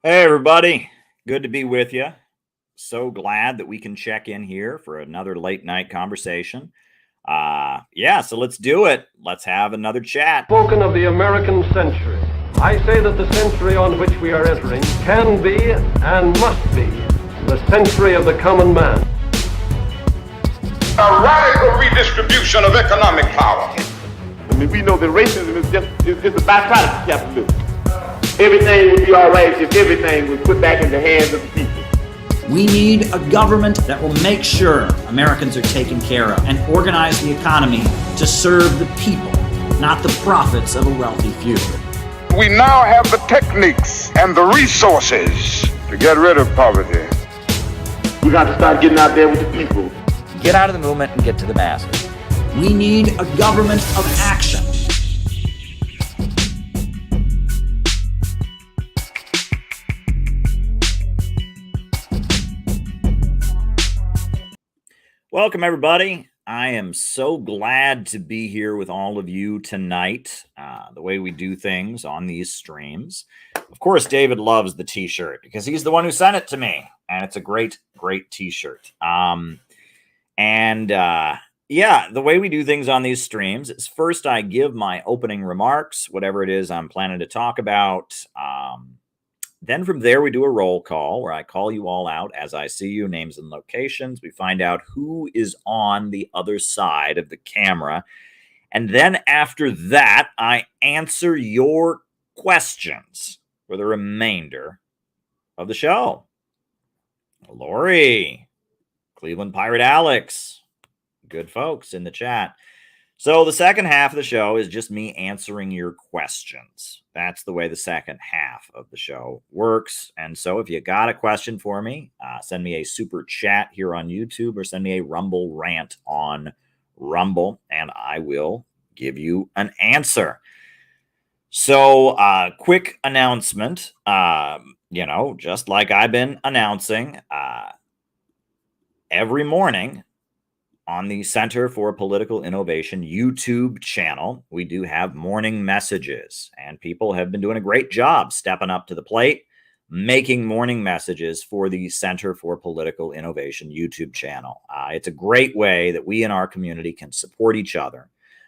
Hey, everybody. Good to be with you. So glad that we can check in here for another late night conversation. Yeah, so let's do it. Let's have another chat. Spoken of the American century. I say that the century on which we are entering can be and must be the century of the common man. A radical redistribution of economic power. I mean, we know that racism is just a byproduct of capitalism. Everything would be all right if everything was put back in the hands of the people. We need a government that will make sure Americans are taken care of and organize the economy to serve the people, not the profits of a wealthy few. We now have the techniques and the resources to get rid of poverty. We got to start getting out there with the people. Get out of the movement and get to the masses. We need a government of action. Welcome, everybody. I am so glad to be here with all of you tonight. The way we do things on these streams. Of course, David loves the t-shirt because he's the one who sent it to me. And it's a great, great t-shirt. Yeah, the way we do things on these streams is first I give my opening remarks, whatever it is I'm planning to talk about. Then from there, we do a roll call where I call you all out as I see you, names and locations. We find out who is on the other side of the camera. And then after that, I answer your questions for the remainder of the show. Lori, Cleveland Pirate Alex, good folks in the chat. So the second half of the show is just me answering your questions. That's the way the second half of the show works. And so if you got a question for me, send me a super chat here on YouTube or send me a Rumble rant on Rumble, and I will give you an answer. So quick announcement, just like I've been announcing every morning, on the Center for Political Innovation YouTube channel, we do have morning messages, and people have been doing a great job stepping up to the plate, making morning messages for the Center for Political Innovation YouTube channel. It's a great way that we in our community can support each other,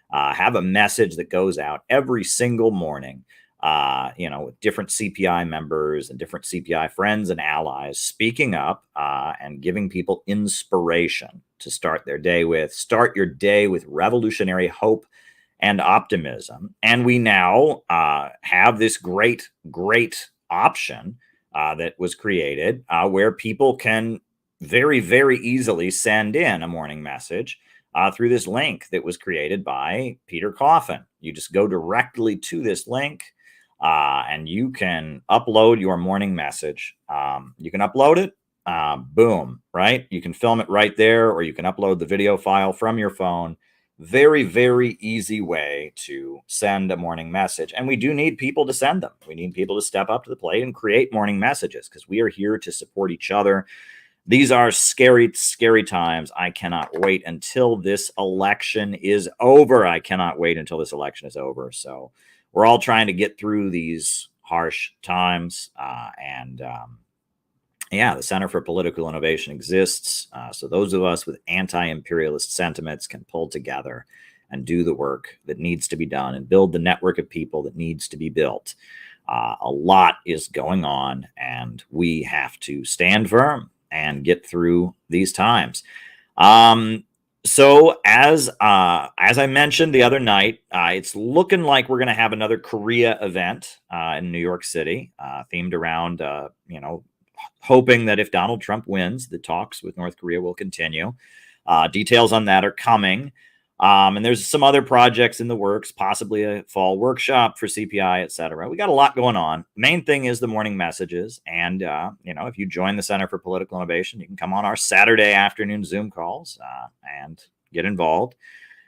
have a message that goes out every single morning, with different CPI members and different CPI friends and allies speaking up and giving people inspiration to start their day with. Start your day with revolutionary hope and optimism. And we now have this great, great option that was created where people can very, very easily send in a morning message through this link that was created by Peter Coffin. You just go directly to this link. And you can upload your morning message. You can upload it, boom, right? You can film it right there, or you can upload the video file from your phone. Very, very easy way to send a morning message. And we do need people to send them. We need people to step up to the plate and create morning messages because we are here to support each other. These are scary, scary times. I cannot wait until this election is over. So we're all trying to get through these harsh times. The Center for Political Innovation exists. So those of us with anti-imperialist sentiments can pull together and do the work that needs to be done and build the network of people that needs to be built. A lot is going on, and we have to stand firm and get through these times. So as I mentioned the other night, it's looking like we're going to have another Korea event in New York City, themed around, hoping that if Donald Trump wins, the talks with North Korea will continue. Details on that are coming. And there's some other projects in the works, possibly a fall workshop for CPI, et cetera. We got a lot going on. Main thing is the morning messages. And, if you join the Center for Political Innovation, you can come on our Saturday afternoon Zoom calls and get involved.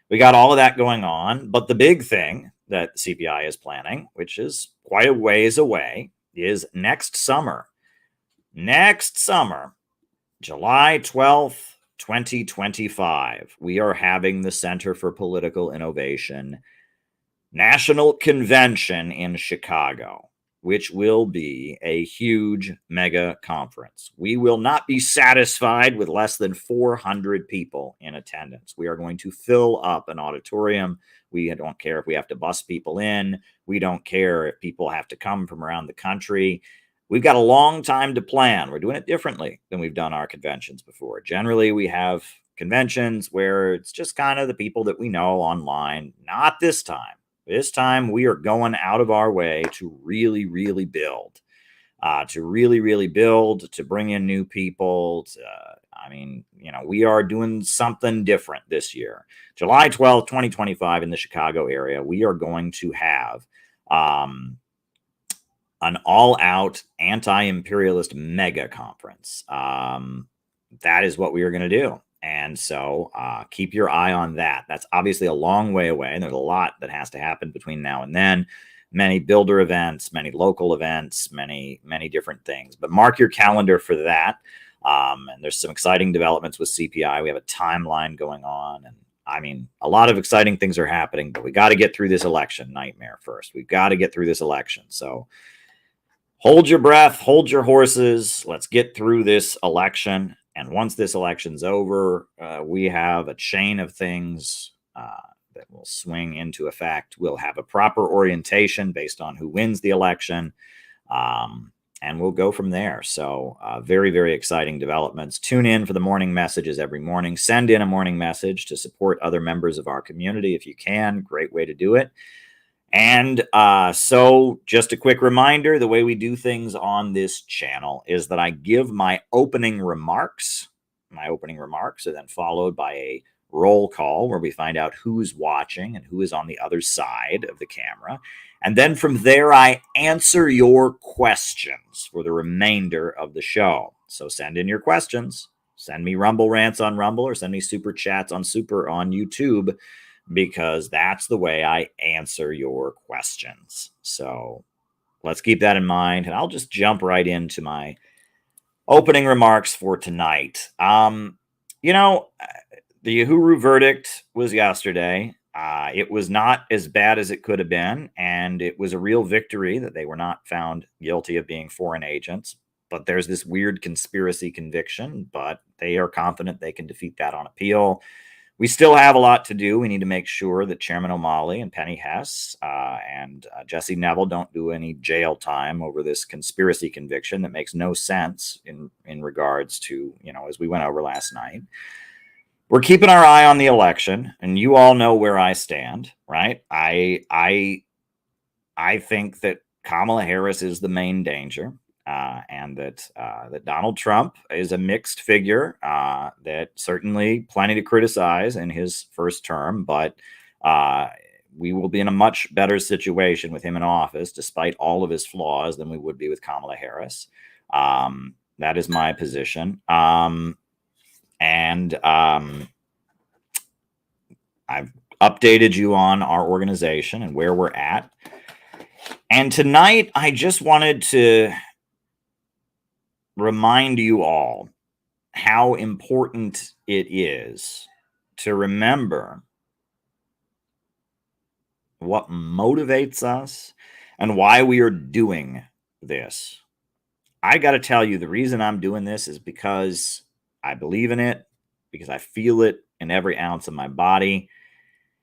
We got all of that going on. But the big thing that the CPI is planning, which is quite a ways away, is next summer, July 12th, 2025, we are having the Center for Political Innovation National Convention in Chicago. which will be a huge mega conference. We will not be satisfied with less than 400 people in attendance. We are going to fill up an auditorium. We don't care if we have to bus people in. We don't care if people have to come from around the country. We've got a long time to plan. We're doing it differently than we've done our conventions before. Generally, we have conventions where it's just kind of the people that we know online. Not this time. This time, we are going out of our way to really, really build, to bring in new people. We are doing something different this year. July 12th, 2025 in the Chicago area, we are going to have an all-out anti-imperialist mega conference. That is what we are going to do. And so keep your eye on that. That's obviously a long way away, and there's a lot that has to happen between now and then. Many builder events, many local events, many different things. But mark your calendar for that. And there's some exciting developments with CPI. We have a timeline going on. And I mean, a lot of exciting things are happening, but we got to get through this election nightmare first. We've got to get through this election. So hold your breath, hold your horses. Let's get through this election. And once this election's over, we have a chain of things that will swing into effect. We'll have a proper orientation based on who wins the election, and we'll go from there. So very, very exciting developments. Tune in for the morning messages every morning. Send in a morning message to support other members of our community if you can. Great way to do it. And so just a quick reminder, the way we do things on this channel is that I give my opening remarks. My opening remarks are then followed by a roll call where we find out who's watching and who is on the other side of the camera. And then from there, I answer your questions for the remainder of the show. So send in your questions. Send me Rumble rants on Rumble or send me super chats on YouTube, because that's the way I answer your questions. So let's keep that in mind. And I'll just jump right into my opening remarks for tonight. The Uhuru verdict was yesterday. It was not as bad as it could have been. And it was a real victory that they were not found guilty of being foreign agents. But there's this weird conspiracy conviction, but they are confident they can defeat that on appeal. We still have a lot to do. We need to make sure that Chairman O'Malley and Penny Hess and Jesse Neville don't do any jail time over this conspiracy conviction that makes no sense in regards to, as we went over last night. We're keeping our eye on the election, and you all know where I stand, right? I think that Kamala Harris is the main danger. And that Donald Trump is a mixed figure, that certainly plenty to criticize in his first term, but we will be in a much better situation with him in office, despite all of his flaws, than we would be with Kamala Harris. That is my position. I've updated you on our organization and where we're at. And tonight, I just wanted to remind you all how important it is to remember what motivates us and why we are doing this. I got to tell you, the reason I'm doing this is because I believe in it, because I feel it in every ounce of my body,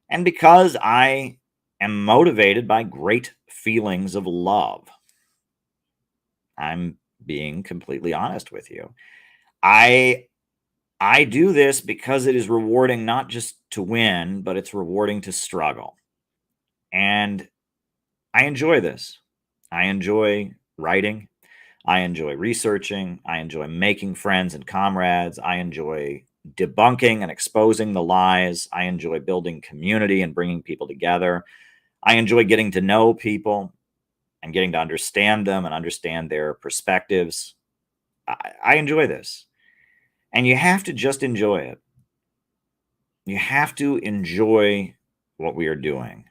and because I am motivated by great feelings of love. I'm being completely honest with you. I do this because it is rewarding not just to win, but it's rewarding to struggle. And I enjoy this. I enjoy writing. I enjoy researching. I enjoy making friends and comrades. I enjoy debunking and exposing the lies. I enjoy building community and bringing people together. I enjoy getting to know people and getting to understand them and understand their perspectives. I enjoy this. And you have to just enjoy it. You have to enjoy what we are doing.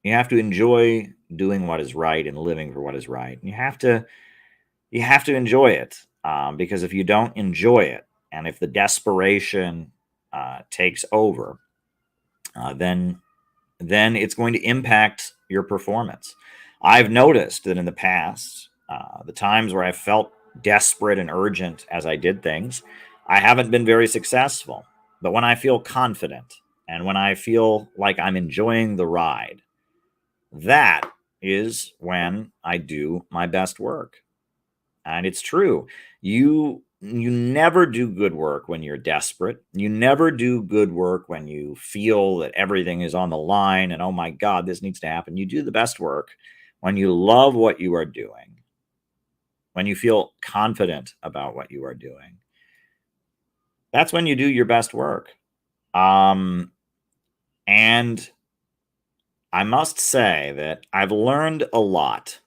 You have to enjoy doing what is right and living for what is right. And you have to enjoy it, because if you don't enjoy it, and if the desperation takes over, then it's going to impact your performance. I've noticed that in the past, the times where I felt desperate and urgent as I did things, I haven't been very successful. But when I feel confident and when I feel like I'm enjoying the ride, that is when I do my best work. And it's true. You never do good work when you're desperate. You never do good work when you feel that everything is on the line and, oh my God, this needs to happen. You do the best work when you love what you are doing, when you feel confident about what you are doing. That's when you do your best work. And I must say that I've learned a lot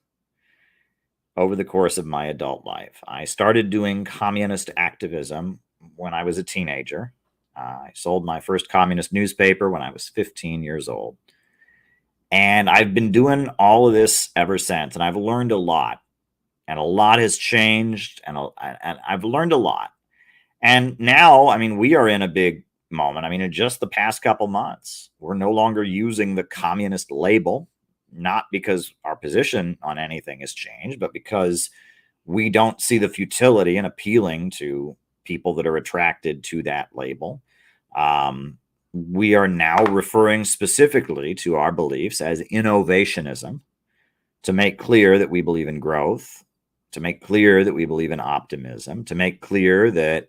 over the course of my adult life. I started doing communist activism when I was a teenager. I sold my first communist newspaper when I was 15 years old. And I've been doing all of this ever since. And I've learned a lot. And a lot has changed. And I've learned a lot. And now, I mean, we are in a big moment. I mean, in just the past couple months, we're no longer using the communist label. Not because our position on anything has changed, but because we don't see the futility in appealing to people that are attracted to that label. We are now referring specifically to our beliefs as innovationism, to make clear that we believe in growth, to make clear that we believe in optimism, to make clear that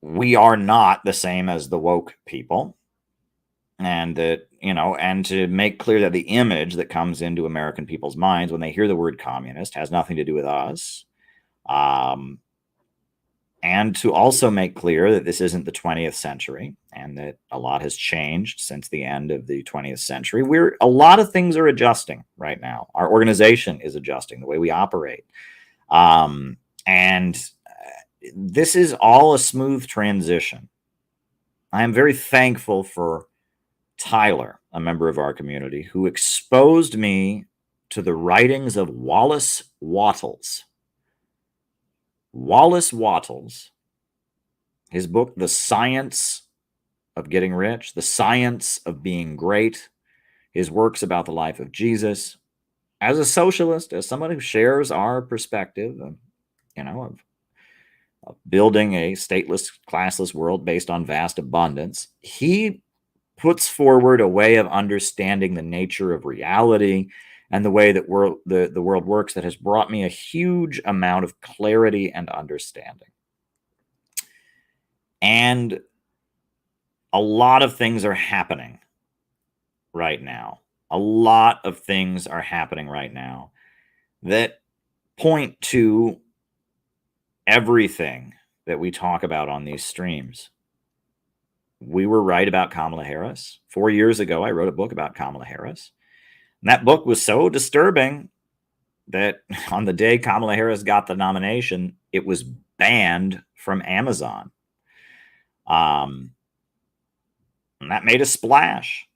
we are not the same as the woke people. And that, and to make clear that the image that comes into American people's minds when they hear the word communist has nothing to do with us. And to also make clear that this isn't the 20th century and that a lot has changed since the end of the 20th century. A lot of things are adjusting right now. Our organization is adjusting the way we operate. And this is all a smooth transition. I am very thankful for Tyler, a member of our community, who exposed me to the writings of Wallace Wattles. Wallace Wattles, his book, The Science of Getting Rich, The Science of Being Great, his works about the life of Jesus. As a socialist, as someone who shares our perspective of building a stateless, classless world based on vast abundance, he puts forward a way of understanding the nature of reality and the way that the world works that has brought me a huge amount of clarity and understanding. And a lot of things are happening right now. A lot of things are happening right now that point to everything that we talk about on these streams. We were right about Kamala Harris. 4 years ago, I wrote a book about Kamala Harris. And that book was so disturbing that on the day Kamala Harris got the nomination, it was banned from Amazon. And that made a splash.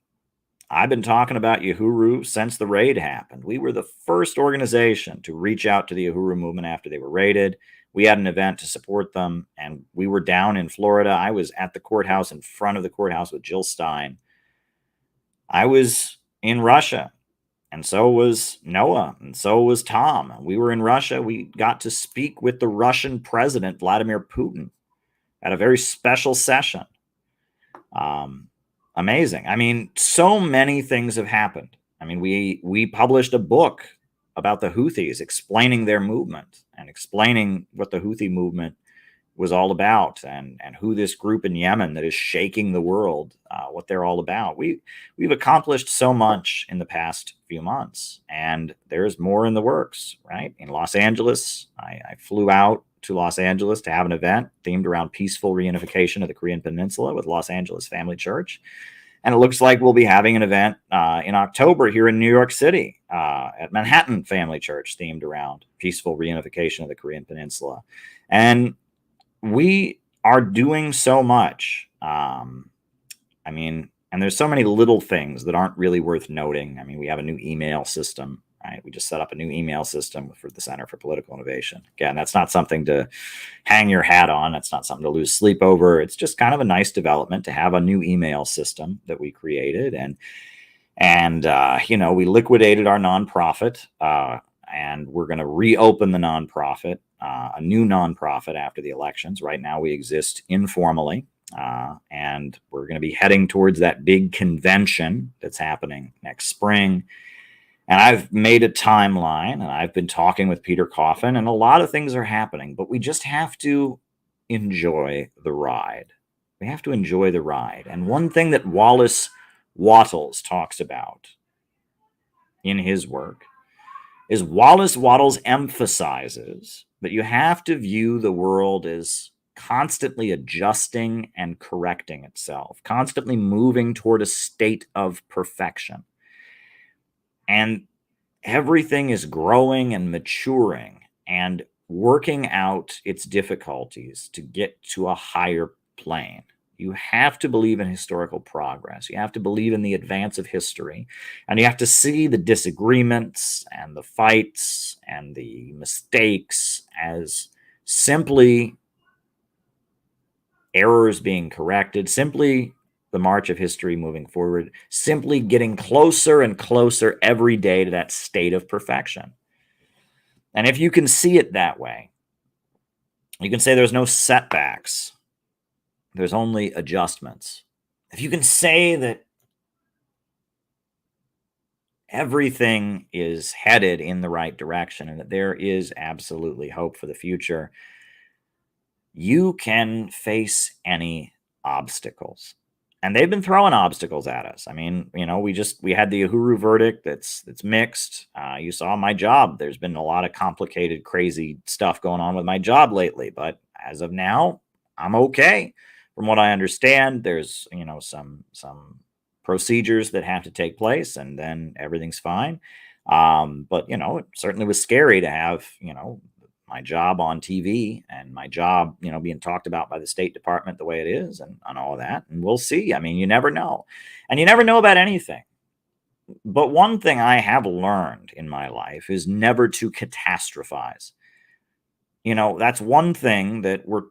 I've been talking about Uhuru since the raid happened. We were the first organization to reach out to the Uhuru movement after they were raided. We had an event to support them, and we were down in Florida. I was at the courthouse, in front of the courthouse with Jill Stein. I was in Russia, and so was Noah, and so was Tom. We were in Russia. We got to speak with the Russian president, Vladimir Putin, at a very special session. Amazing. I mean, so many things have happened. I mean, we published a book about the Houthis, explaining their movement and explaining what the Houthi movement was all about, and who this group in Yemen that is shaking the world, what they're all about. We've accomplished so much in the past few months, and there's more in the works, right? In Los Angeles, I flew out to Los Angeles to have an event themed around peaceful reunification of the Korean Peninsula with Los Angeles Family Church. And it looks like we'll be having an event in October here in New York City at Manhattan Family Church themed around peaceful reunification of the Korean Peninsula. And we are doing so much. I mean, and there's so many little things that aren't really worth noting. I mean, we have a new email system, right? We just set up a new email system for the Center for Political Innovation. Again, that's not something to hang your hat on. That's not something to lose sleep over. It's just kind of a nice development to have a new email system that we created. And And, we liquidated our nonprofit, and we're going to reopen the nonprofit, a new nonprofit after the elections. Right now, we exist informally, and we're going to be heading towards that big convention that's happening next spring. And I've made a timeline, and I've been talking with Peter Coffin, and a lot of things are happening, but we just have to enjoy the ride. We have to enjoy the ride. And one thing that Wallace Wattles talks about in his work is Wallace Wattles emphasizes that you have to view the world as constantly adjusting and correcting itself, constantly moving toward a state of perfection. And everything is growing and maturing and working out its difficulties to get to a higher plane. You have to believe in historical progress. You have to believe in the advance of history. And you have to see the disagreements and the fights and the mistakes as simply errors being corrected, simply the march of history moving forward, simply getting closer and closer every day to that state of perfection. And if you can see it that way, you can say there's no setbacks. There's only adjustments. If you can say that everything is headed in the right direction and that there is absolutely hope for the future, you can face any obstacles. And they've been throwing obstacles at us. I mean, we had the Uhuru verdict that's mixed. You saw my job. There's been a lot of complicated, crazy stuff going on with my job lately. But as of now, I'm okay. From what I understand, there's, some procedures that have to take place, and then everything's fine. But, it certainly was scary to have, my job on TV and my job, being talked about by the State Department the way it is and all of that. And we'll see. I mean, you never know. And you never know about anything. But one thing I have learned in my life is never to catastrophize. That's one thing that we're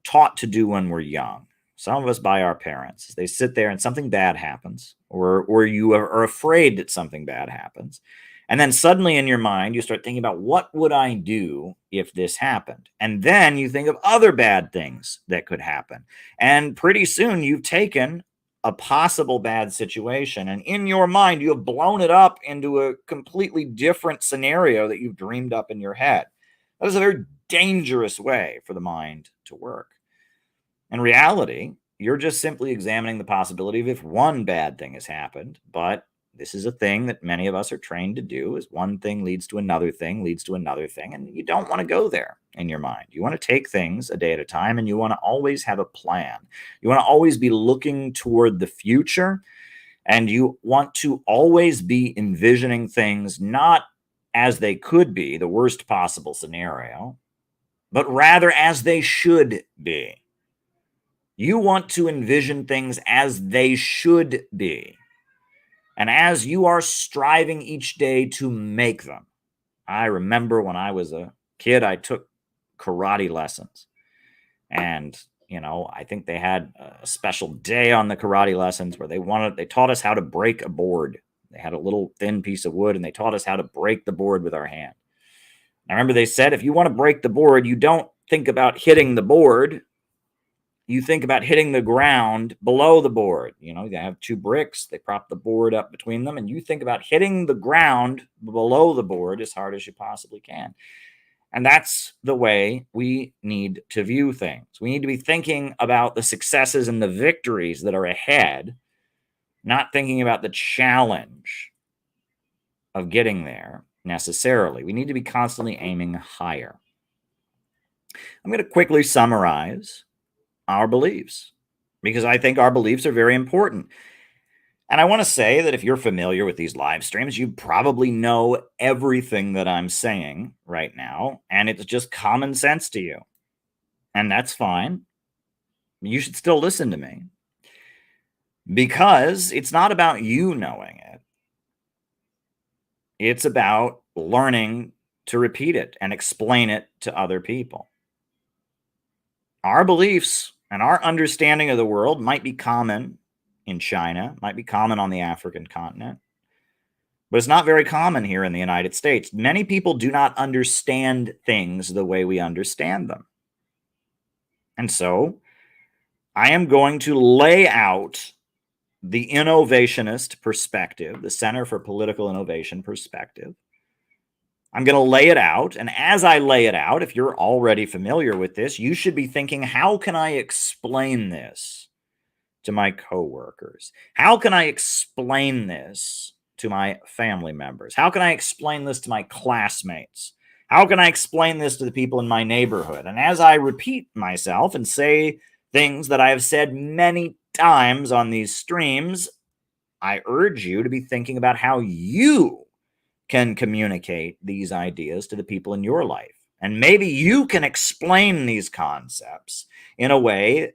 taught to do when we're young. Some of us by our parents. They sit there and something bad happens, or you are afraid that something bad happens. And then suddenly in your mind, you start thinking about, what would I do if this happened? And then you think of other bad things that could happen. And pretty soon you've taken a possible bad situation, and in your mind, you have blown it up into a completely different scenario that you've dreamed up in your head. That is a very dangerous way for the mind to work. In reality, you're just simply examining the possibility of if one bad thing has happened, but this is a thing that many of us are trained to do, is one thing leads to another thing, leads to another thing, and you don't want to go there in your mind. You want to take things a day at a time, and you want to always have a plan. You want to always be looking toward the future, and you want to always be envisioning things not as they could be, the worst possible scenario, but rather as they should be. You want to envision things as they should be. And as you are striving each day to make them. I remember when I was a kid, I took karate lessons. And, I think they had a special day on the karate lessons where they taught us how to break a board. They had a little thin piece of wood, and they taught us how to break the board with our hand. I remember they said, if you want to break the board, you don't think about hitting the board. You think about hitting the ground below the board. You have two bricks. They prop the board up between them. And you think about hitting the ground below the board as hard as you possibly can. And that's the way we need to view things. We need to be thinking about the successes and the victories that are ahead, not thinking about the challenge of getting there necessarily. We need to be constantly aiming higher. I'm going to quickly summarize our beliefs, because I think our beliefs are very important. And I want to say that if you're familiar with these live streams, you probably know everything that I'm saying right now, and it's just common sense to you. And that's fine. You should still listen to me, because it's not about you knowing it. It's about learning to repeat it and explain it to other people. Our beliefs and our understanding of the world might be common in China, might be common on the African continent, but it's not very common here in the United States. Many people do not understand things the way we understand them. And so I am going to lay out the innovationist perspective, the Center for Political Innovation perspective. I'm going to lay it out. And as I lay it out, if you're already familiar with this, you should be thinking, how can I explain this to my coworkers? How can I explain this to my family members? How can I explain this to my classmates? How can I explain this to the people in my neighborhood? And as I repeat myself and say things that I have said many times on these streams, I urge you to be thinking about how you can communicate these ideas to the people in your life. And maybe you can explain these concepts in a way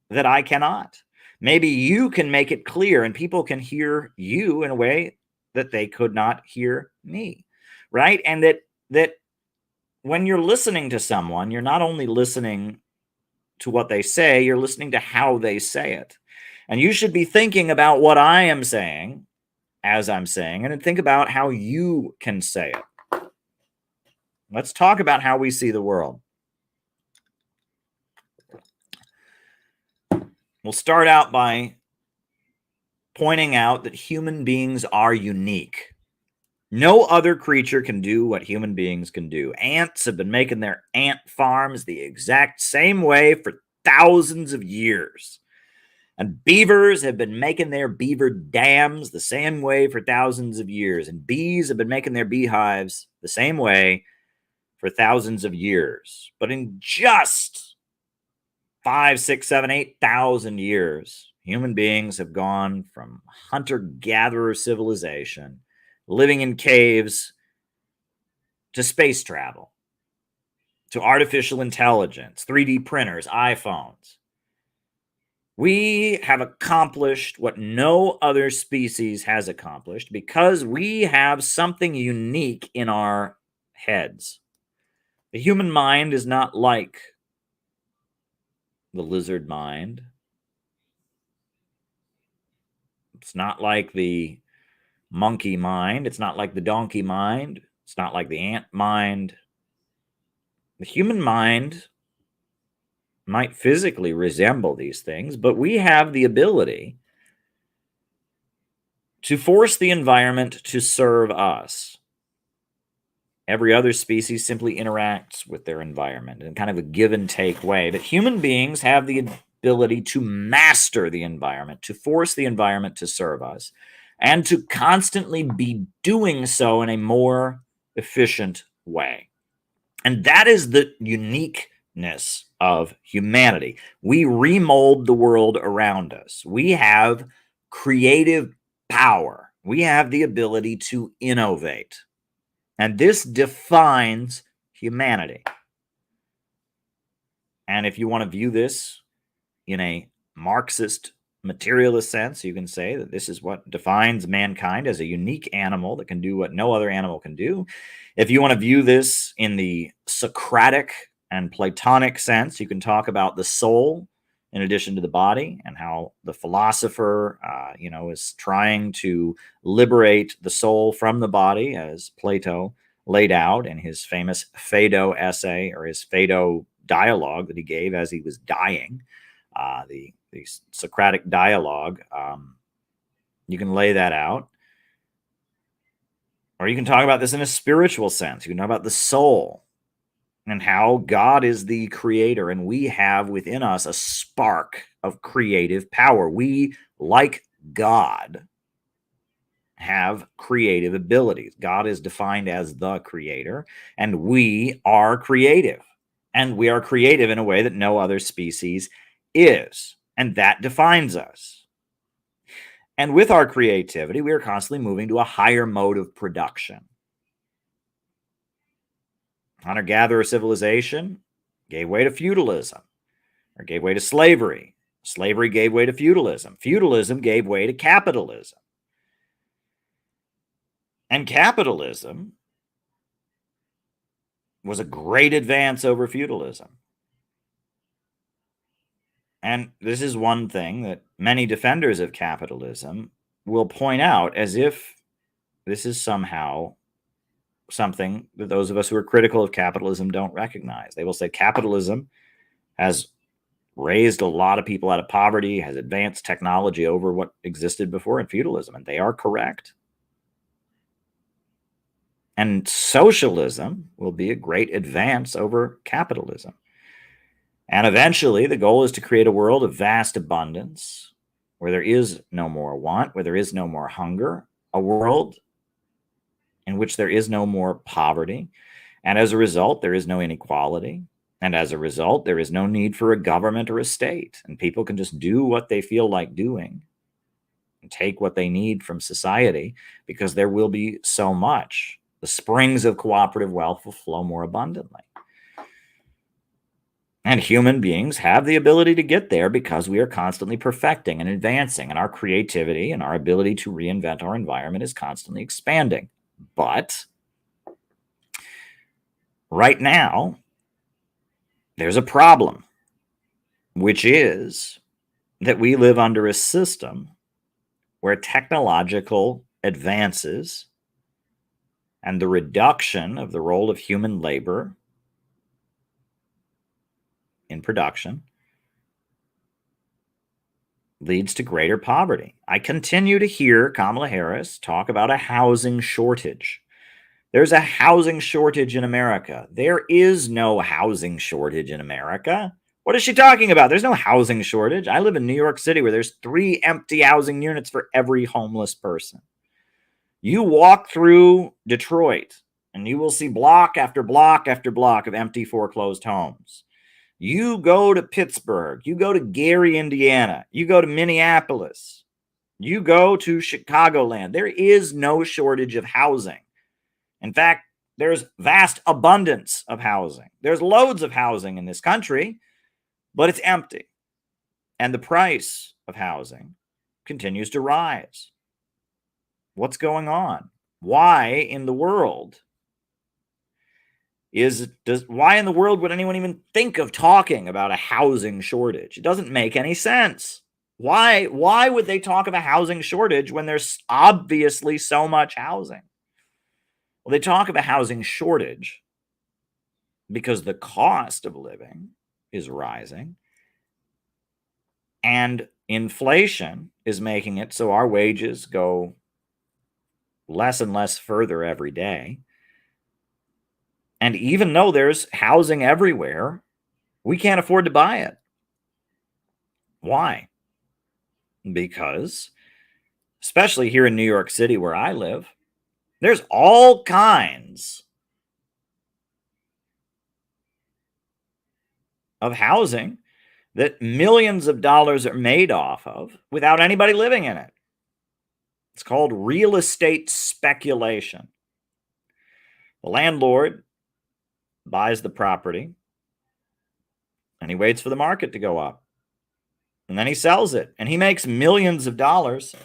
that I cannot. Maybe you can make it clear and people can hear you in a way that they could not hear me, right? And that when you're listening to someone, you're not only listening to what they say, you're listening to how they say it. And you should be thinking about what I am saying as I'm saying, and think about how you can say it. Let's talk about how we see the world. We'll start out by pointing out that human beings are unique. No other creature can do what human beings can do. Ants have been making their ant farms the exact same way for thousands of years. And beavers have been making their beaver dams the same way for thousands of years. And bees have been making their beehives the same way for thousands of years. But in just 5, 6, 7, 8,000 years, human beings have gone from hunter-gatherer civilization, living in caves, to space travel, to artificial intelligence, 3D printers, iPhones. We have accomplished what no other species has accomplished because we have something unique in our heads. The human mind is not like the lizard mind. It's not like the monkey mind. It's not like the donkey mind. It's not like the ant mind. The human mind might physically resemble these things, but we have the ability to force the environment to serve us. Every other species simply interacts with their environment in kind of a give and take way. But human beings have the ability to master the environment, to force the environment to serve us, and to constantly be doing so in a more efficient way. And that is the uniqueness of humanity. We remold the world around us. We have creative power. We have the ability to innovate. And this defines humanity. And if you want to view this in a Marxist materialist sense, you can say that this is what defines mankind as a unique animal that can do what no other animal can do. If you want to view this in the Socratic and Platonic sense, you can talk about the soul in addition to the body, and how the philosopher, is trying to liberate the soul from the body, as Plato laid out in his famous Phaedo essay, or his Phaedo dialogue that he gave as he was dying, the Socratic dialogue. You can lay that out. Or you can talk about this in a spiritual sense. You can talk about the soul and how God is the creator, and we have within us a spark of creative power. We, like God, have creative abilities. God is defined as the creator, and we are creative. And we are creative in a way that no other species is. And that defines us. And with our creativity, we are constantly moving to a higher mode of production. Hunter-gatherer civilization gave way to feudalism, or gave way to slavery. Slavery gave way to feudalism. Feudalism gave way to capitalism. And capitalism was a great advance over feudalism. And this is one thing that many defenders of capitalism will point out as if this is somehow something that those of us who are critical of capitalism don't recognize. They will say capitalism has raised a lot of people out of poverty, has advanced technology over what existed before in feudalism, and they are correct. And socialism will be a great advance over capitalism. And eventually, the goal is to create a world of vast abundance where there is no more want, where there is no more hunger, a world in which there is no more poverty. And as a result, there is no inequality. And as a result, there is no need for a government or a state. And people can just do what they feel like doing and take what they need from society because there will be so much. The springs of cooperative wealth will flow more abundantly. And human beings have the ability to get there because we are constantly perfecting and advancing, and our creativity and our ability to reinvent our environment is constantly expanding. But right now, there's a problem, which is that we live under a system where technological advances and the reduction of the role of human labor in production leads to greater poverty. I continue to hear Kamala Harris talk about a housing shortage. There's a housing shortage in America. There is no housing shortage in America. What is she talking about? There's no housing shortage. I live in New York City where there's 3 empty housing units for every homeless person. You walk through Detroit and you will see block after block after block of empty foreclosed homes. You go to Pittsburgh, you go to Gary, Indiana, you go to Minneapolis, you go to Chicagoland. There is no shortage of housing. In fact, there's vast abundance of housing. There's loads of housing in this country, but it's empty. And the price of housing continues to rise. What's going on? Why in the world would anyone even think of talking about a housing shortage? It doesn't make any sense. Why would they talk of a housing shortage when there's obviously so much housing? Well, they talk of a housing shortage because the cost of living is rising and inflation is making it so our wages go less and less further every day. And even though there's housing everywhere, we can't afford to buy it. Why? Because, especially here in New York City where I live, there's all kinds of housing that millions of dollars are made off of without anybody living in it. It's called real estate speculation. The landlord buys the property and he waits for the market to go up. And then he sells it and he makes millions of dollars.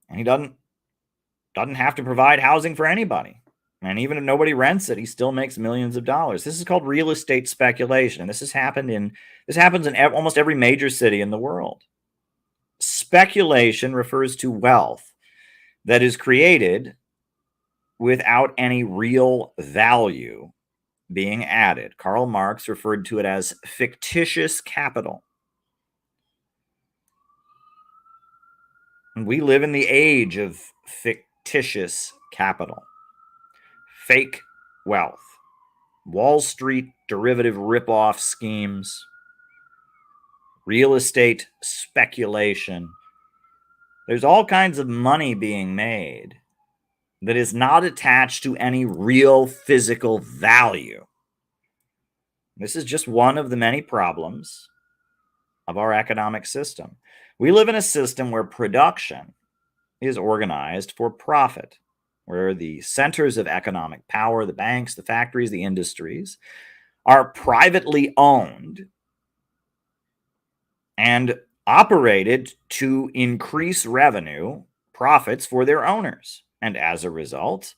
And he doesn't have to provide housing for anybody. And even if nobody rents it, he still makes millions of dollars. This is called real estate speculation. And this happens in almost every major city in the world. Speculation refers to wealth that is created without any real value being added. Karl Marx referred to it as fictitious capital. And we live in the age of fictitious capital. Fake wealth. Wall Street derivative rip-off schemes. Real estate speculation. There's all kinds of money being made that is not attached to any real physical value. This is just one of the many problems of our economic system. We live in a system where production is organized for profit, where the centers of economic power, the banks, the factories, the industries, are privately owned and operated to increase revenue, profits for their owners. And as a result,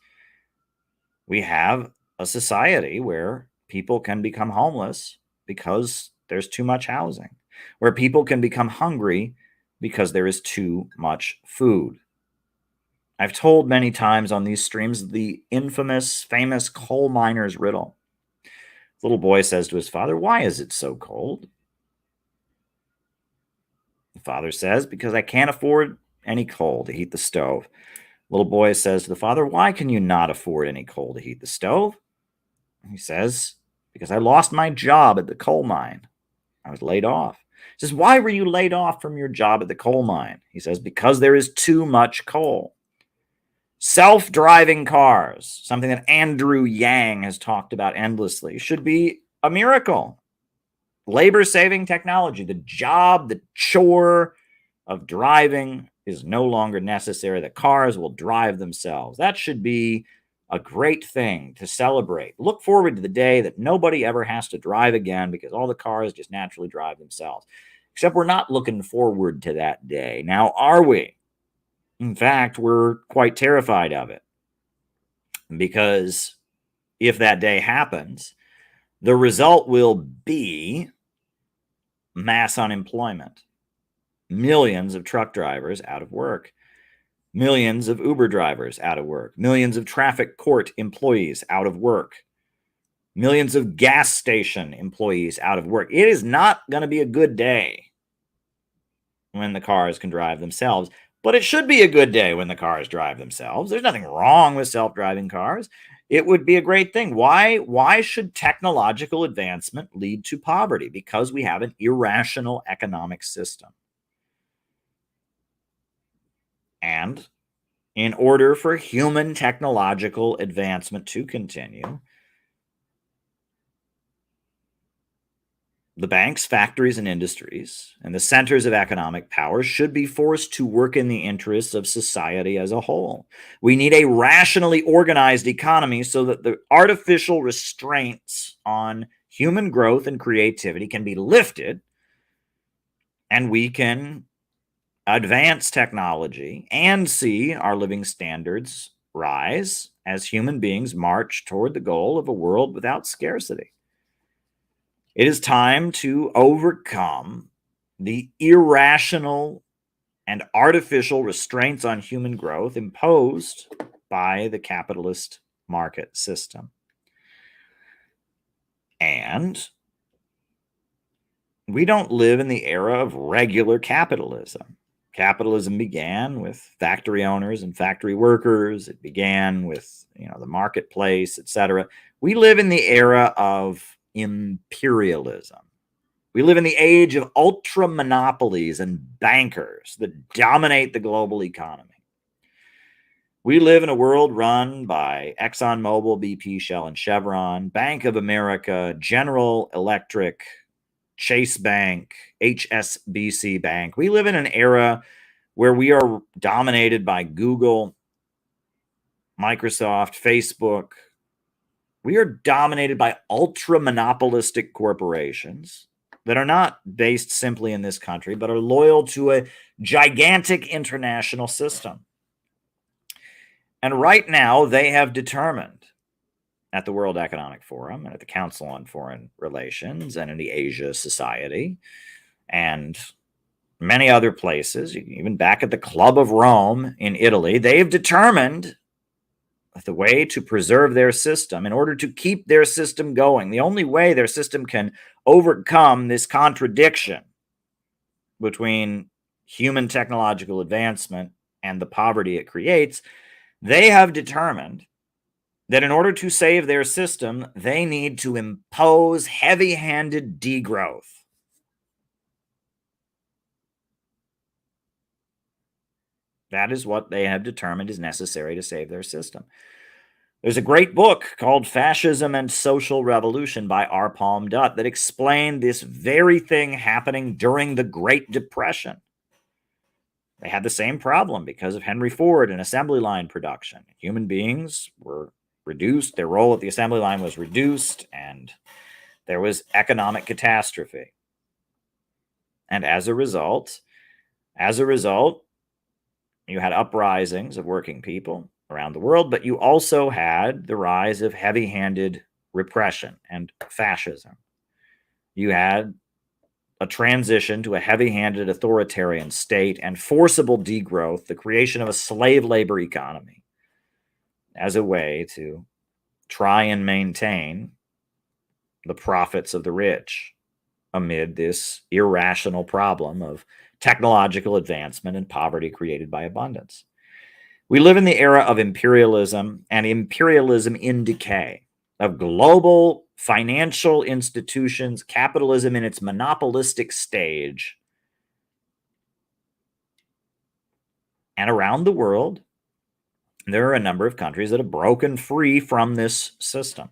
we have a society where people can become homeless because there's too much housing, where people can become hungry because there is too much food. I've told many times on these streams the infamous, famous coal miner's riddle. The little boy says to his father, "Why is it so cold?" The father says, "Because I can't afford any coal to heat the stove." Little boy says to the father, "Why can you not afford any coal to heat the stove?" He says, "Because I lost my job at the coal mine. I was laid off." He says, "Why were you laid off from your job at the coal mine?" He says, "Because there is too much coal." Self-driving cars, something that Andrew Yang has talked about endlessly, should be a miracle. Labor-saving technology, the chore of driving is no longer necessary. The cars will drive themselves. That should be a great thing to celebrate. Look forward to the day that nobody ever has to drive again because all the cars just naturally drive themselves. Except we're not looking forward to that day. Now, are we? In fact, we're quite terrified of it. Because if that day happens, the result will be mass unemployment. Millions of truck drivers out of work. Millions of Uber drivers out of work. Millions of traffic court employees out of work. Millions of gas station employees out of work. It is not going to be a good day when the cars can drive themselves, but it should be a good day when the cars drive themselves. There's nothing wrong with self-driving cars. It would be a great thing. Why should technological advancement lead to poverty? Because we have an irrational economic system. And in order for human technological advancement to continue, the banks, factories, and industries, and the centers of economic power should be forced to work in the interests of society as a whole. We need a rationally organized economy so that the artificial restraints on human growth and creativity can be lifted, and we can advance technology and see our living standards rise as human beings march toward the goal of a world without scarcity. It is time to overcome the irrational and artificial restraints on human growth imposed by the capitalist market system. And we don't live in the era of regular capitalism. Capitalism began with factory owners and factory workers. It began with, the marketplace, etc. We live in the era of imperialism. We live in the age of ultra monopolies and bankers that dominate the global economy. We live in a world run by ExxonMobil, BP, Shell, and Chevron, Bank of America, General Electric, Chase Bank, HSBC Bank. We live in an era where we are dominated by Google, Microsoft, Facebook. We are dominated by ultra monopolistic corporations that are not based simply in this country, but are loyal to a gigantic international system. And right now, they have determined at the World Economic Forum and at the Council on Foreign Relations and in the Asia Society and many other places, even back at the Club of Rome in Italy, they've determined the way to preserve their system in order to keep their system going. The only way their system can overcome this contradiction between human technological advancement and the poverty it creates, they have determined that in order to save their system, they need to impose heavy-handed degrowth. That is what they have determined is necessary to save their system. There's a great book called Fascism and Social Revolution by R. Palm Dutt that explained this very thing happening during the Great Depression. They had the same problem because of Henry Ford and assembly line production. Human beings were reduced, their role at the assembly line was reduced, and there was economic catastrophe. And as a result, you had uprisings of working people around the world, but you also had the rise of heavy-handed repression and fascism. You had a transition to a heavy-handed authoritarian state and forcible degrowth, the creation of a slave labor economy as a way to try and maintain the profits of the rich amid this irrational problem of technological advancement and poverty created by abundance. We live in the era of imperialism and imperialism in decay, of global financial institutions, capitalism in its monopolistic stage. And around the world, there are a number of countries that have broken free from this system.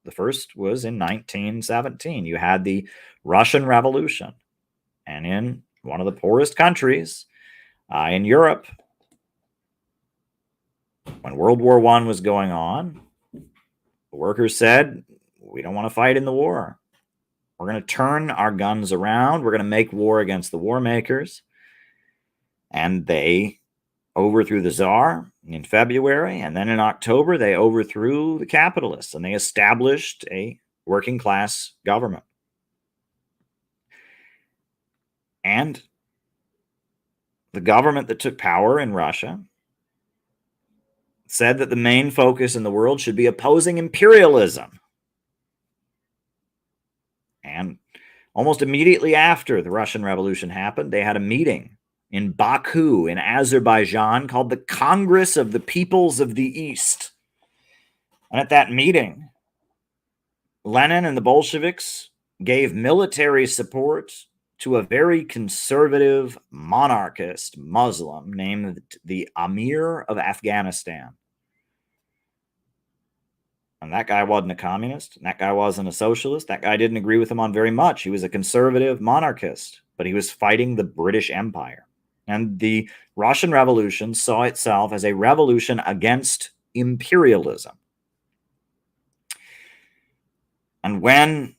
The first was in 1917. You had the Russian Revolution. And in one of the poorest countries in Europe, when World War I was going on, the workers said, we don't want to fight in the war. We're going to turn our guns around. We're going to make war against the war makers. And they overthrew the Tsar in February. And then in October, they overthrew the capitalists and they established a working class government. And the government that took power in Russia said that the main focus in the world should be opposing imperialism. And almost immediately after the Russian Revolution happened, they had a meeting in Baku in Azerbaijan called the Congress of the Peoples of the East. And at that meeting, Lenin and the Bolsheviks gave military support to a very conservative monarchist Muslim named the Amir of Afghanistan. And that guy wasn't a communist. And that guy wasn't a socialist. That guy didn't agree with him on very much. He was a conservative monarchist, but he was fighting the British Empire. And the Russian Revolution saw itself as a revolution against imperialism. And when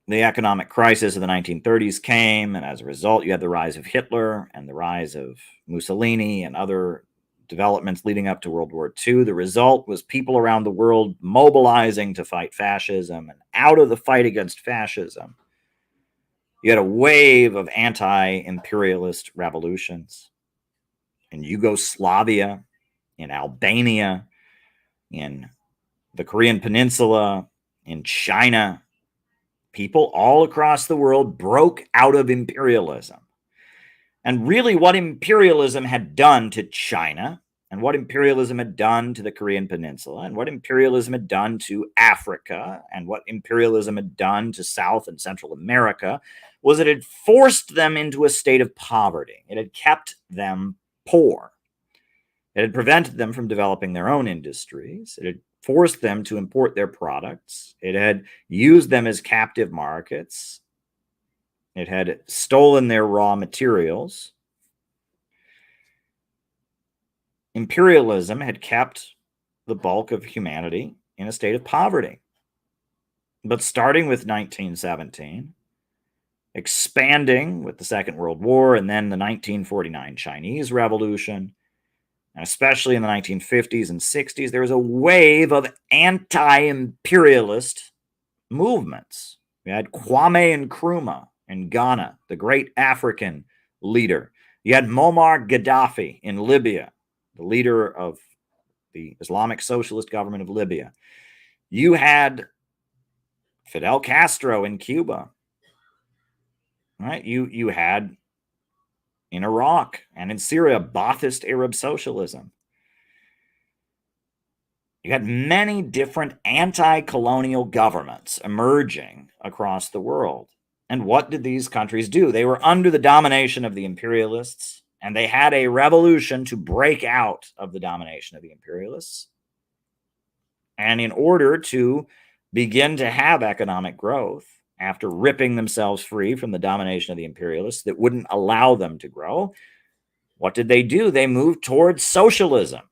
the economic crisis of the 1930s came, and as a result, you had the rise of Hitler and the rise of Mussolini and other developments leading up to World War II, the result was people around the world mobilizing to fight fascism. And out of the fight against fascism, you had a wave of anti-imperialist revolutions in Yugoslavia, in Albania, in the Korean Peninsula, in China. People all across the world broke out of imperialism. And really what imperialism had done to China, and what imperialism had done to the Korean Peninsula, and what imperialism had done to Africa, and what imperialism had done to South and Central America, was it had forced them into a state of poverty. It had kept them poor. It had prevented them from developing their own industries. It had forced them to import their products. It had used them as captive markets. It had stolen their raw materials. Imperialism had kept the bulk of humanity in a state of poverty. But starting with 1917, expanding with the Second World War, and then the 1949 Chinese Revolution, and especially in the 1950s and 60s, there was a wave of anti-imperialist movements. We had Kwame Nkrumah in Ghana, the great African leader. You had Muammar Gaddafi in Libya, the leader of the Islamic Socialist government of Libya. You had Fidel Castro in Cuba. Right? You had in Iraq and in Syria, Ba'athist Arab socialism. You had many different anti-colonial governments emerging across the world. And what did these countries do? They were under the domination of the imperialists, and they had a revolution to break out of the domination of the imperialists. And in order to begin to have economic growth, after ripping themselves free from the domination of the imperialists that wouldn't allow them to grow, what did they do? They moved towards socialism.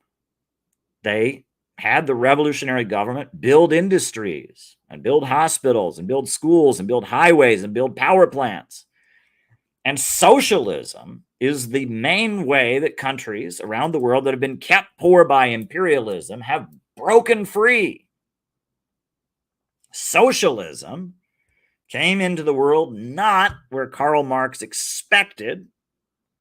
They had the revolutionary government build industries and build hospitals and build schools and build highways and build power plants. And socialism is the main way that countries around the world that have been kept poor by imperialism have broken free. Socialism came into the world not where Karl Marx expected,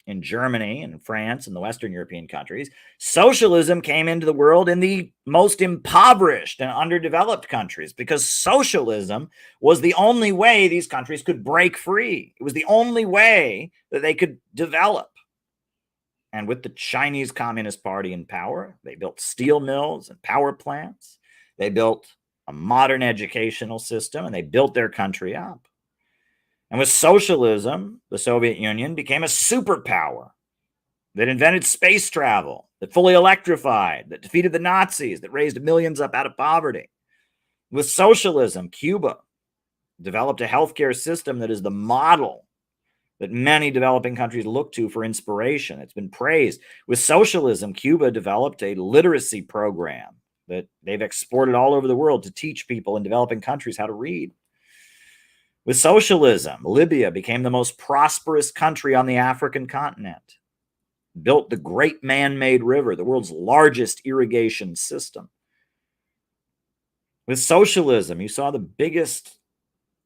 in Germany and France and the Western European countries. Socialism came into the world in the most impoverished and underdeveloped countries because socialism was the only way these countries could break free. It was the only way that they could develop. And with the Chinese Communist Party in power, they built steel mills and power plants. They built a modern educational system, and they built their country up. And with socialism, the Soviet Union became a superpower that invented space travel, that fully electrified, that defeated the Nazis, that raised millions up out of poverty. With socialism, Cuba developed a healthcare system that is the model that many developing countries look to for inspiration. It's been praised. With socialism, Cuba developed a literacy program that they've exported all over the world to teach people in developing countries how to read. With socialism, Libya became the most prosperous country on the African continent, built the great man-made river, the world's largest irrigation system. With socialism, you saw the biggest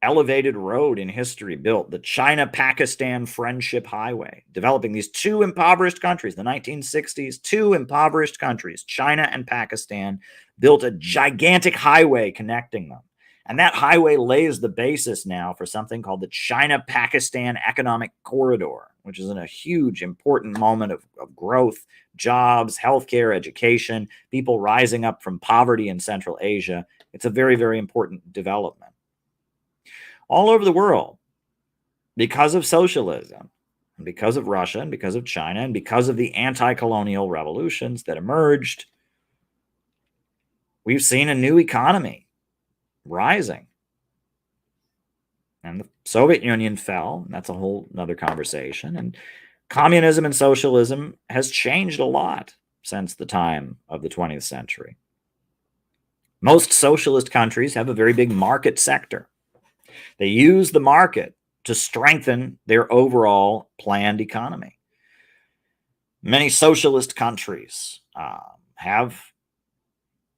elevated road in history built, the China-Pakistan Friendship Highway, developing these two impoverished countries, the 1960s, two impoverished countries, China and Pakistan, built a gigantic highway connecting them. And that highway lays the basis now for something called the China-Pakistan Economic Corridor, which is a huge, important moment of growth, jobs, healthcare, education, people rising up from poverty in Central Asia. It's a very, very important development. All over the world, because of socialism, and because of Russia, and because of China, and because of the anti-colonial revolutions that emerged, we've seen a new economy rising. And the Soviet Union fell. And that's a whole other conversation. And communism and socialism has changed a lot since the time of the 20th century. Most socialist countries have a very big market sector. They use the market to strengthen their overall planned economy. Many socialist countries have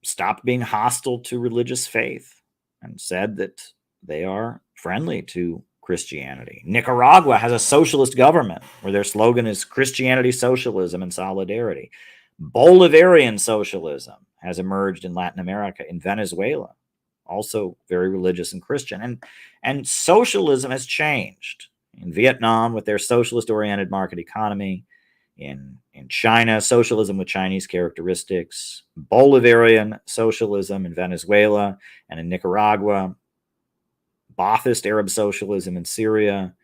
stopped being hostile to religious faith and said that they are friendly to Christianity. Nicaragua has a socialist government where their slogan is Christianity, socialism, and solidarity. Bolivarian socialism has emerged in Latin America, in Venezuela, also very religious and Christian. And socialism has changed. In Vietnam, with their socialist-oriented market economy, in China, socialism with Chinese characteristics, Bolivarian socialism in Venezuela and in Nicaragua, Ba'athist Arab socialism in Syria.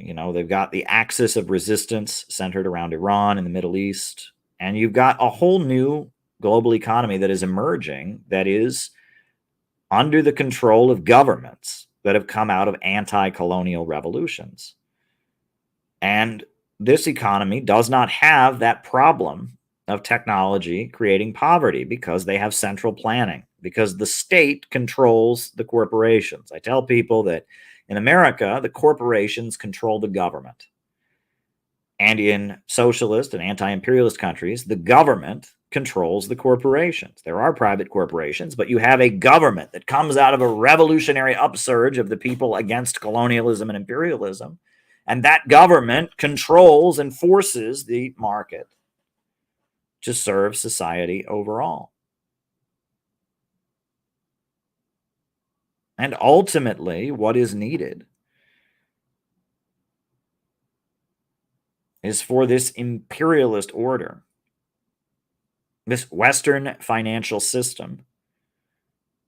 They've got the axis of resistance centered around Iran in the Middle East. And you've got a whole new global economy that is emerging that is under the control of governments that have come out of anti-colonial revolutions. And this economy does not have that problem of technology creating poverty because they have central planning, because the state controls the corporations. I tell people that in America, the corporations control the government. And in socialist and anti-imperialist countries, the government controls the corporations. There are private corporations, but you have a government that comes out of a revolutionary upsurge of the people against colonialism and imperialism. And that government controls and forces the market to serve society overall. And ultimately, what is needed is for this imperialist order, this Western financial system,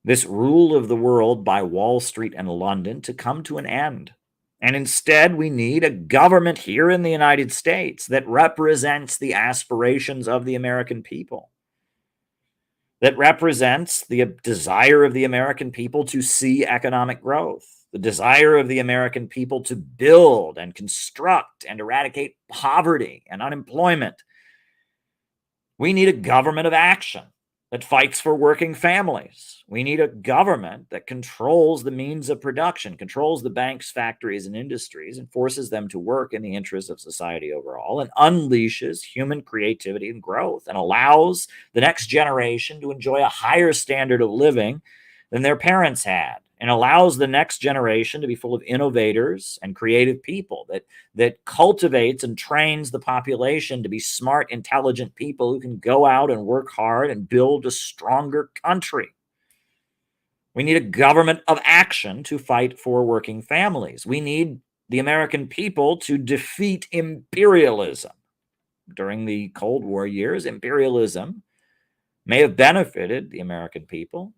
this rule of the world by Wall Street and London to come to an end. And instead, we need a government here in the United States that represents the aspirations of the American people, that represents the desire of the American people to see economic growth, the desire of the American people to build and construct and eradicate poverty and unemployment. We need a government of action that fights for working families. We need a government that controls the means of production, controls the banks, factories, and industries, and forces them to work in the interests of society overall, and unleashes human creativity and growth, and allows the next generation to enjoy a higher standard of living than their parents had, and allows the next generation to be full of innovators and creative people, that cultivates and trains the population to be smart, intelligent people who can go out and work hard and build a stronger country. We need a government of action to fight for working families. We need the American people to defeat imperialism. During the Cold War years, imperialism may have benefited the American people.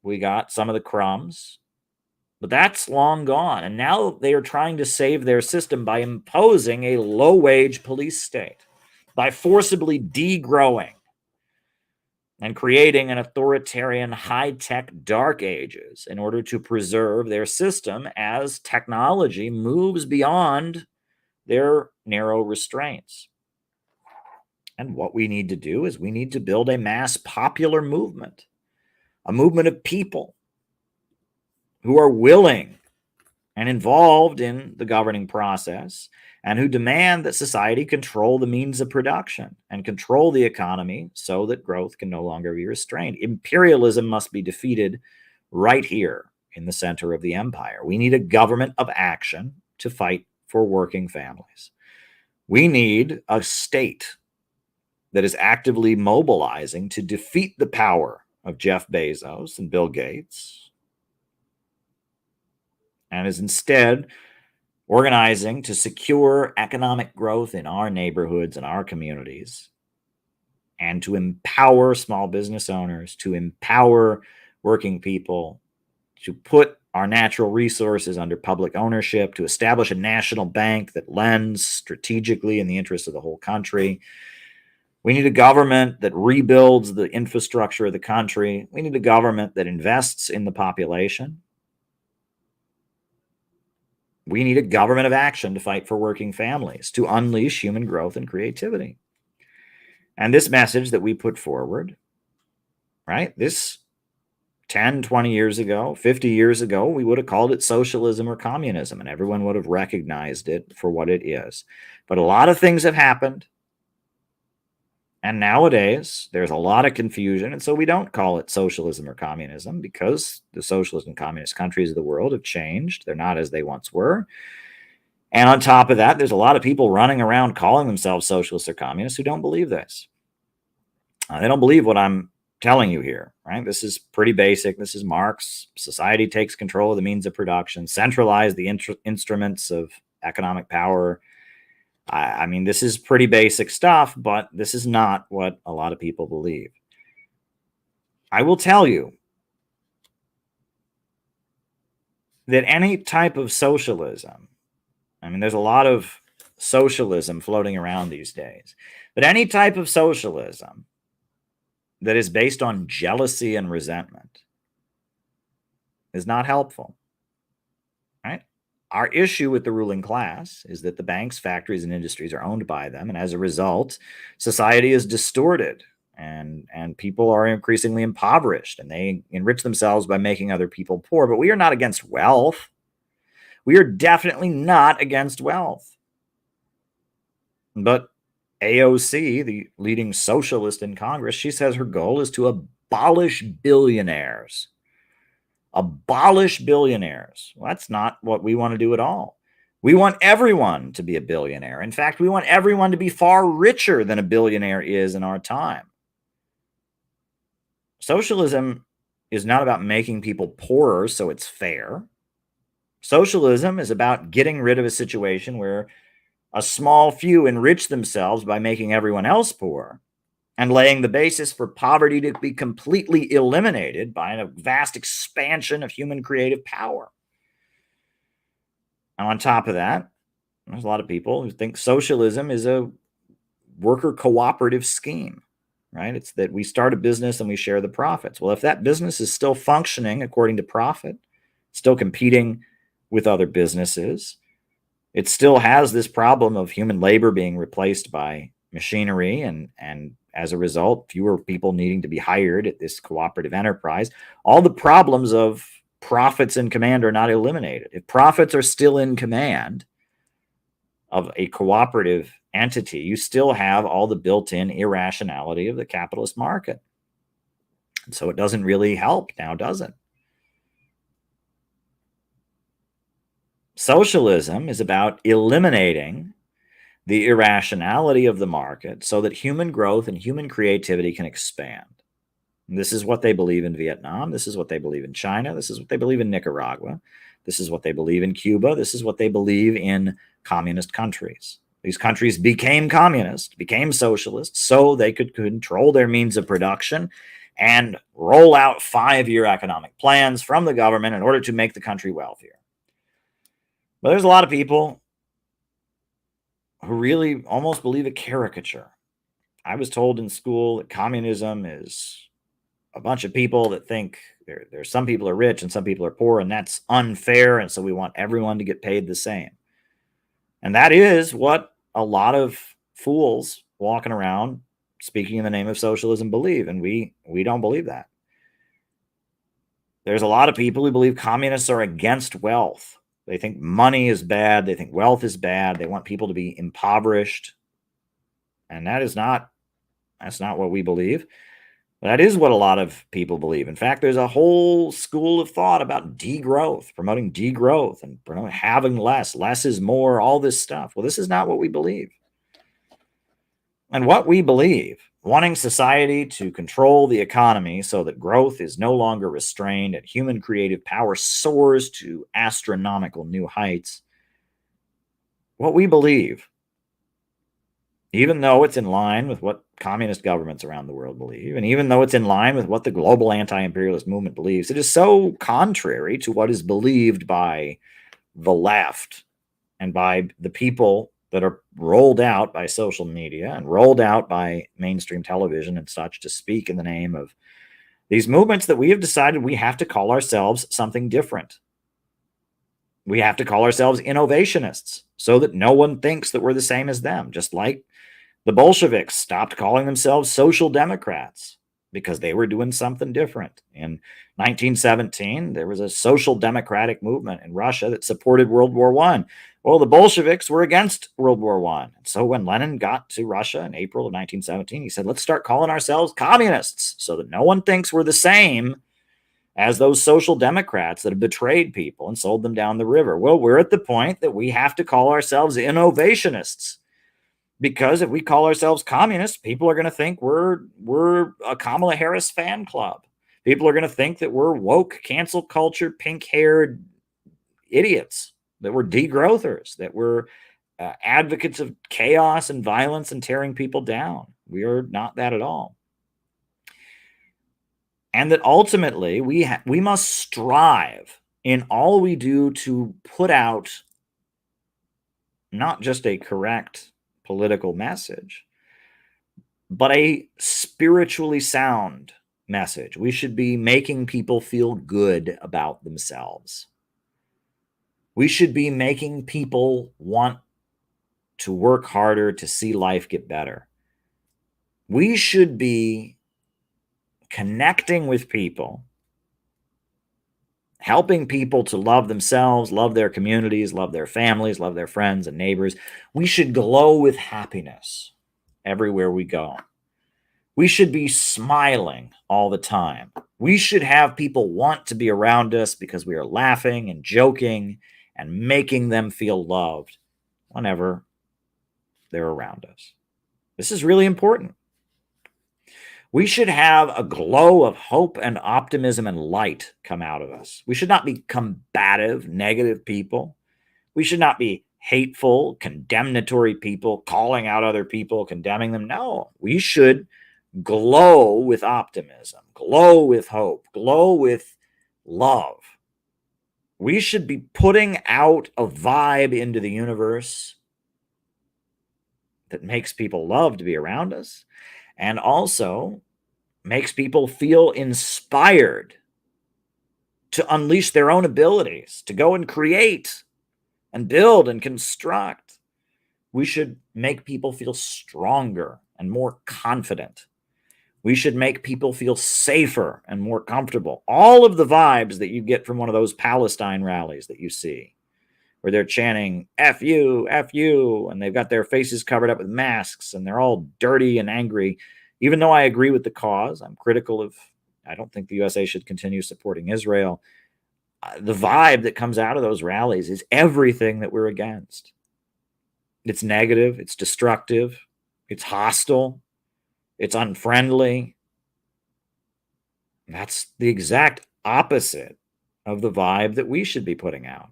We got some of the crumbs, but that's long gone. And now they are trying to save their system by imposing a low-wage police state, by forcibly degrowing and creating an authoritarian high-tech dark ages in order to preserve their system as technology moves beyond their narrow restraints. And what we need to do is we need to build a mass popular movement, a movement of people who are willing and involved in the governing process and who demand that society control the means of production and control the economy so that growth can no longer be restrained. Imperialism must be defeated right here in the center of the empire. We need a government of action to fight for working families. We need a state that is actively mobilizing to defeat the power of Jeff Bezos and Bill Gates, and is instead organizing to secure economic growth in our neighborhoods and our communities, and to empower small business owners, to empower working people, to put our natural resources under public ownership, to establish a national bank that lends strategically in the interest of the whole country. We need a government that rebuilds the infrastructure of the country. We need a government that invests in the population. We need a government of action to fight for working families, to unleash human growth and creativity. And this message that we put forward, right, this 10, 20 years ago, 50 years ago, we would have called it socialism or communism, and everyone would have recognized it for what it is. But a lot of things have happened. And nowadays, there's a lot of confusion, and so we don't call it socialism or communism because the socialist and communist countries of the world have changed. They're not as they once were. And on top of that, there's a lot of people running around calling themselves socialists or communists who don't believe this. They don't believe what I'm telling you here, right? This is pretty basic. This is Marx. Society takes control of the means of production, centralize the instruments of economic power. I mean, this is pretty basic stuff, but this is not what a lot of people believe. I will tell you that any type of socialism, I mean, there's a lot of socialism floating around these days, but any type of socialism that is based on jealousy and resentment is not helpful, right? Our issue with the ruling class is that the banks, factories, and industries are owned by them. And as a result, society is distorted and people are increasingly impoverished and they enrich themselves by making other people poor. But we are not against wealth. We are definitely not against wealth. But AOC, the leading socialist in Congress, she says her goal is to abolish billionaires. Abolish billionaires. Well, that's not what we want to do at all. We want everyone to be a billionaire. In fact, we want everyone to be far richer than a billionaire is in our time. Socialism is not about making people poorer so it's fair. Socialism is about getting rid of a situation where a small few enrich themselves by making everyone else poor, and laying the basis for poverty to be completely eliminated by a vast expansion of human creative power. And on top of that, there's a lot of people who think socialism is a worker cooperative scheme, right? It's that we start a business and we share the profits. Well, if that business is still functioning according to profit, still competing with other businesses, it still has this problem of human labor being replaced by machinery and as a result, fewer people needing to be hired at this cooperative enterprise. All the problems of profits in command are not eliminated. If profits are still in command of a cooperative entity, you still have all the built-in irrationality of the capitalist market. And so it doesn't really help now, does it? Socialism is about eliminating the irrationality of the market so that human growth and human creativity can expand. And this is what they believe in Vietnam. This is what they believe in China. This is what they believe in Nicaragua. This is what they believe in Cuba. This is what they believe in communist countries. These countries became communist, became socialist, so they could control their means of production and roll out 5-year economic plans from the government in order to make the country wealthier. But there's a lot of people who really almost believe a caricature. I was told in school that communism is a bunch of people that think there's some people are rich and some people are poor, and that's unfair, and so we want everyone to get paid the same. And that is what a lot of fools walking around speaking in the name of socialism believe, and we don't believe that. There's a lot of people who believe communists are against wealth. They think money is bad. They think wealth is bad. They want people to be impoverished. And that's not what we believe. That is what a lot of people believe. In fact, there's a whole school of thought about degrowth, promoting degrowth and promoting having less. Less is more, all this stuff. Well, this is not what we believe. And what we believe, wanting society to control the economy so that growth is no longer restrained and human creative power soars to astronomical new heights, what we believe, even though it's in line with what communist governments around the world believe, and even though it's in line with what the global anti-imperialist movement believes, it is so contrary to what is believed by the left and by the people that are rolled out by social media and rolled out by mainstream television and such to speak in the name of these movements, that we have decided we have to call ourselves something different. We have to call ourselves innovationists so that no one thinks that we're the same as them, just like the Bolsheviks stopped calling themselves social democrats because they were doing something different. In 1917, there was a social democratic movement in Russia that supported World War I. Well, the Bolsheviks were against World War I. And so when Lenin got to Russia in April of 1917, he said, let's start calling ourselves communists so that no one thinks we're the same as those social democrats that have betrayed people and sold them down the river. Well, we're at the point that we have to call ourselves innovationists. Because if we call ourselves communists, people are going to think we're a Kamala Harris fan club. People are going to think that we're woke, cancel culture, pink-haired idiots, that we're degrowthers, that we're advocates of chaos and violence and tearing people down. We are not that at all. And that ultimately we must strive in all we do to put out not just a correct political message, but a spiritually sound message. We should be making people feel good about themselves. We should be making people want to work harder to see life get better. We should be connecting with people, helping people to love themselves, love their communities, love their families, love their friends and neighbors. We should glow with happiness everywhere we go. We should be smiling all the time. We should have people want to be around us because we are laughing and joking and making them feel loved whenever they're around us. This is really important. We should have a glow of hope and optimism and light come out of us. We should not be combative, negative people. We should not be hateful, condemnatory people, calling out other people, condemning them. No, we should glow with optimism, glow with hope, glow with love. We should be putting out a vibe into the universe that makes people love to be around us, and also makes people feel inspired to unleash their own abilities, to go and create and build and construct. We should make people feel stronger and more confident. We should make people feel safer and more comfortable. All of the vibes that you get from one of those Palestine rallies that you see, where they're chanting, F you, and they've got their faces covered up with masks, and they're all dirty and angry. Even though I agree with the cause, I'm critical of, I don't think the USA should continue supporting Israel. the vibe that comes out of those rallies is everything that we're against. It's negative, it's destructive, it's hostile, it's unfriendly. That's the exact opposite of the vibe that we should be putting out.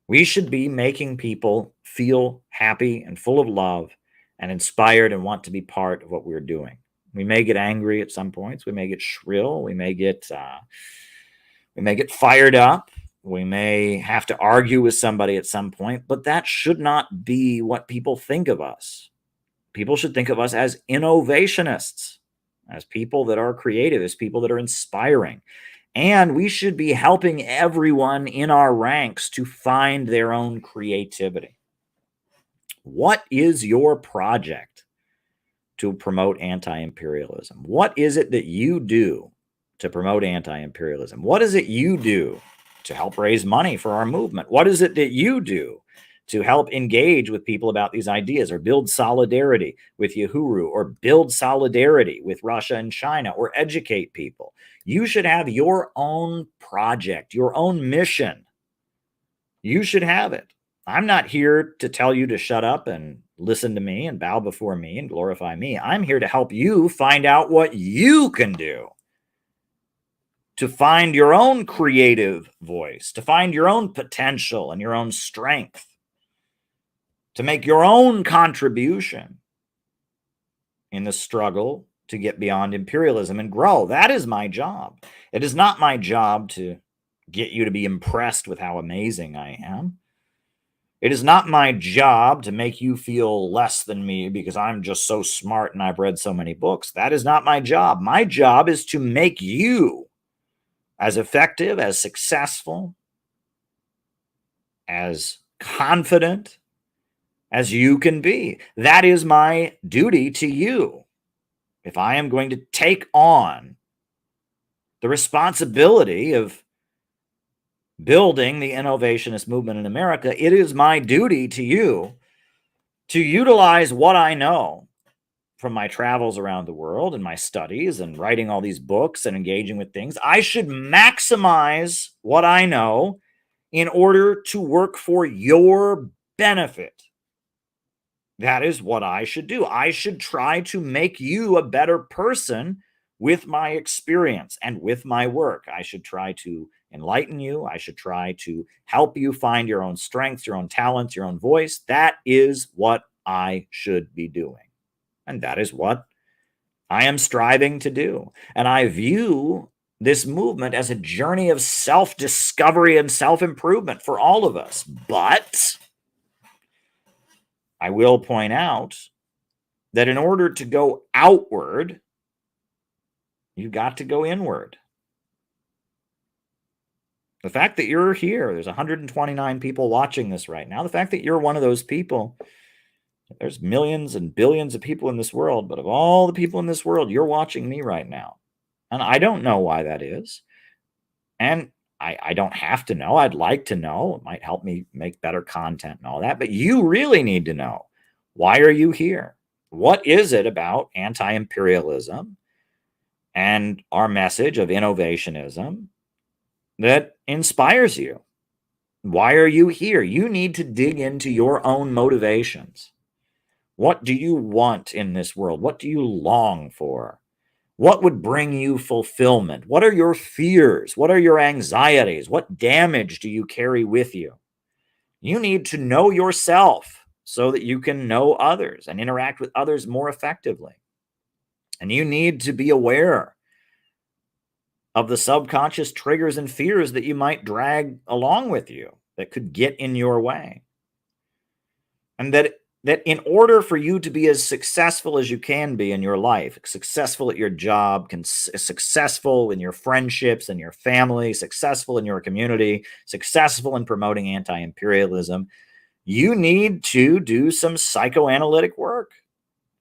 We should be making people feel happy and full of love and inspired and want to be part of what we're doing. We may get angry at some points. We may get shrill. We may get fired up. We may have to argue with somebody at some point, but that should not be what people think of us. People should think of us as innovationists, as people that are creative, as people that are inspiring. And we should be helping everyone in our ranks to find their own creativity. What is your project to promote anti-imperialism? What is it that you do to promote anti-imperialism? What is it you do to help raise money for our movement? What is it that you do to help engage with people about these ideas, or build solidarity with Uhuru, or build solidarity with Russia and China, or educate people? You should have your own project, your own mission. You should have it. I'm not here to tell you to shut up and listen to me and bow before me and glorify me. I'm here to help you find out what you can do to find your own creative voice, to find your own potential and your own strength, to make your own contribution in the struggle to get beyond imperialism and grow. That is my job. It is not my job to get you to be impressed with how amazing I am. It is not my job to make you feel less than me because I'm just so smart and I've read so many books. That is not my job. My job is to make you as effective, as successful, as confident as you can be. That is my duty to you. If I am going to take on the responsibility of building the innovationist movement in America, it is my duty to you to utilize what I know from my travels around the world and my studies and writing all these books and engaging with things. I should maximize what I know in order to work for your benefit. That is what I should do. I should try to make you a better person with my experience and with my work. I should try to enlighten you. I should try to help you find your own strengths, your own talents, your own voice. That is what I should be doing. And that is what I am striving to do. And I view this movement as a journey of self-discovery and self-improvement for all of us. But I will point out that in order to go outward, you've got to go inward. The fact that you're here, there's 129 people watching this right now. The fact that you're one of those people, there's millions and billions of people in this world, but of all the people in this world, you're watching me right now. And I don't know why that is. And I don't have to know. I'd like to know. It might help me make better content and all that. But you really need to know, why are you here? What is it about anti-imperialism and our message of innovationism that inspires you? Why are you here? You need to dig into your own motivations. What do you want in this world? What do you long for? What would bring you fulfillment? What are your fears? What are your anxieties? What damage do you carry with you? You need to know yourself so that you can know others and interact with others more effectively. And you need to be aware of the subconscious triggers and fears that you might drag along with you that could get in your way. And that in order for you to be as successful as you can be in your life, successful at your job, successful in your friendships and your family, successful in your community, successful in promoting anti-imperialism, you need to do some psychoanalytic work.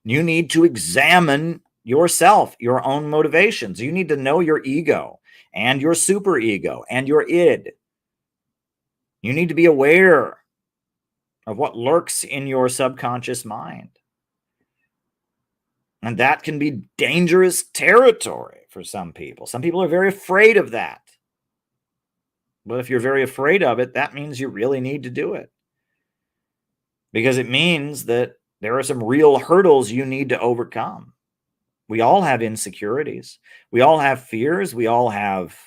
You need to examine yourself, your own motivations. You need to know your ego and your superego and your id. You need to be aware of what lurks in your subconscious mind. And that can be dangerous territory for some people. Some people are very afraid of that. But if you're very afraid of it, that means you really need to do it. Because it means that there are some real hurdles you need to overcome. We all have insecurities. We all have fears. We all have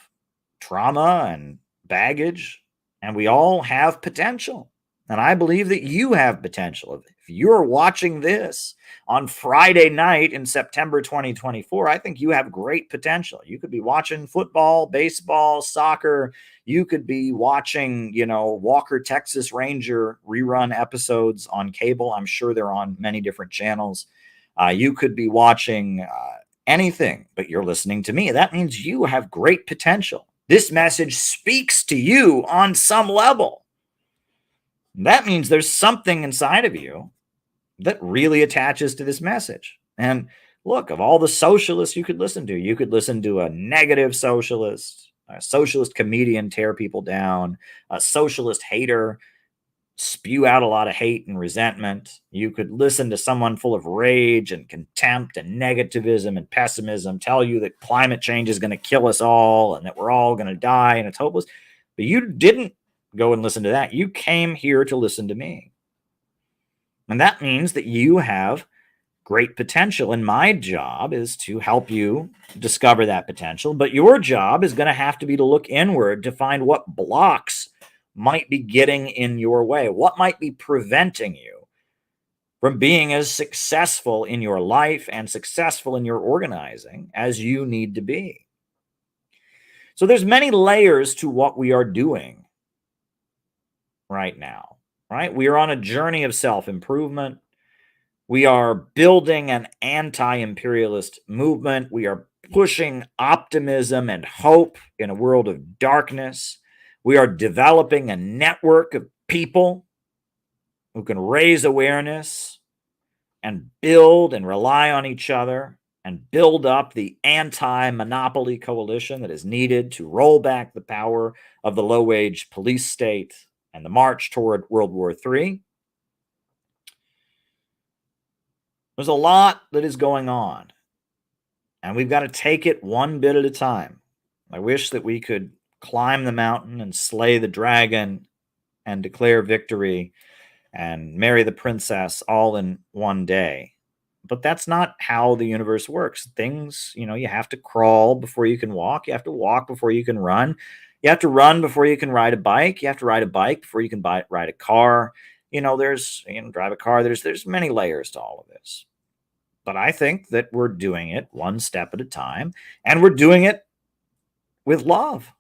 trauma and baggage. And we all have potential. And I believe that you have potential. If you're watching this on Friday night in September 2024, I think you have great potential. You could be watching football, baseball, soccer. You could be watching, Walker, Texas Ranger rerun episodes on cable. I'm sure they're on many different channels. You could be watching anything, but you're listening to me. That means you have great potential. This message speaks to you on some level. That means there's something inside of you that really attaches to this message. And look, of all the socialists you could listen to a negative socialist, a socialist comedian tear people down, a socialist hater spew out a lot of hate and resentment. You could listen to someone full of rage and contempt and negativism and pessimism tell you that climate change is going to kill us all and that we're all going to die and it's hopeless. But you didn't go and listen to that. You came here to listen to me. And that means that you have great potential. And my job is to help you discover that potential. But your job is going to have to be to look inward to find what blocks might be getting in your way. What might be preventing you from being as successful in your life and successful in your organizing as you need to be. So there's many layers to what we are doing right now, right? We are on a journey of self-improvement. We are building an anti-imperialist movement. We are pushing optimism and hope in a world of darkness. We are developing a network of people who can raise awareness and build and rely on each other and build up the anti-monopoly coalition that is needed to roll back the power of the low-wage police state and the march toward World War III. There's a lot that is going on, and we've got to take it one bit at a time. I wish that we could climb the mountain and slay the dragon and declare victory and marry the princess all in one day. But that's not how the universe works. Things, you have to crawl before you can walk. You have to walk before you can run. You have to run before you can ride a bike. You have to ride a bike before you can ride a car. Drive a car. There's many layers to all of this. But I think that we're doing it one step at a time, and we're doing it with love,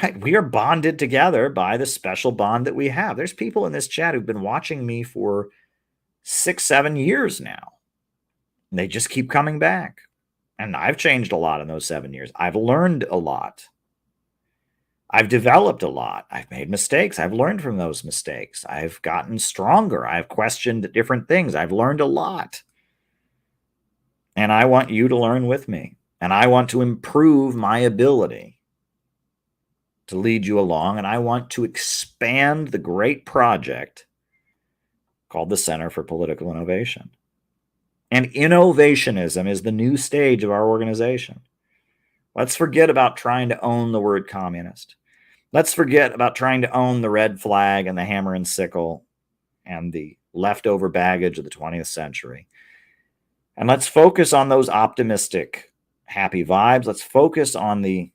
right? We are bonded together by the special bond that we have. There's people in this chat who've been watching me for 6-7 years now. And they just keep coming back. And I've changed a lot in those 7 years. I've learned a lot. I've developed a lot. I've made mistakes. I've learned from those mistakes. I've gotten stronger. I've questioned different things. I've learned a lot. And I want you to learn with me. And I want to improve my ability to lead you along. And I want to expand the great project called the Center for Political Innovation. And innovationism is the new stage of our organization. Let's forget about trying to own the word communist. Let's forget about trying to own the red flag and the hammer and sickle and the leftover baggage of the 20th century. And let's focus on those optimistic, happy vibes. Let's focus on the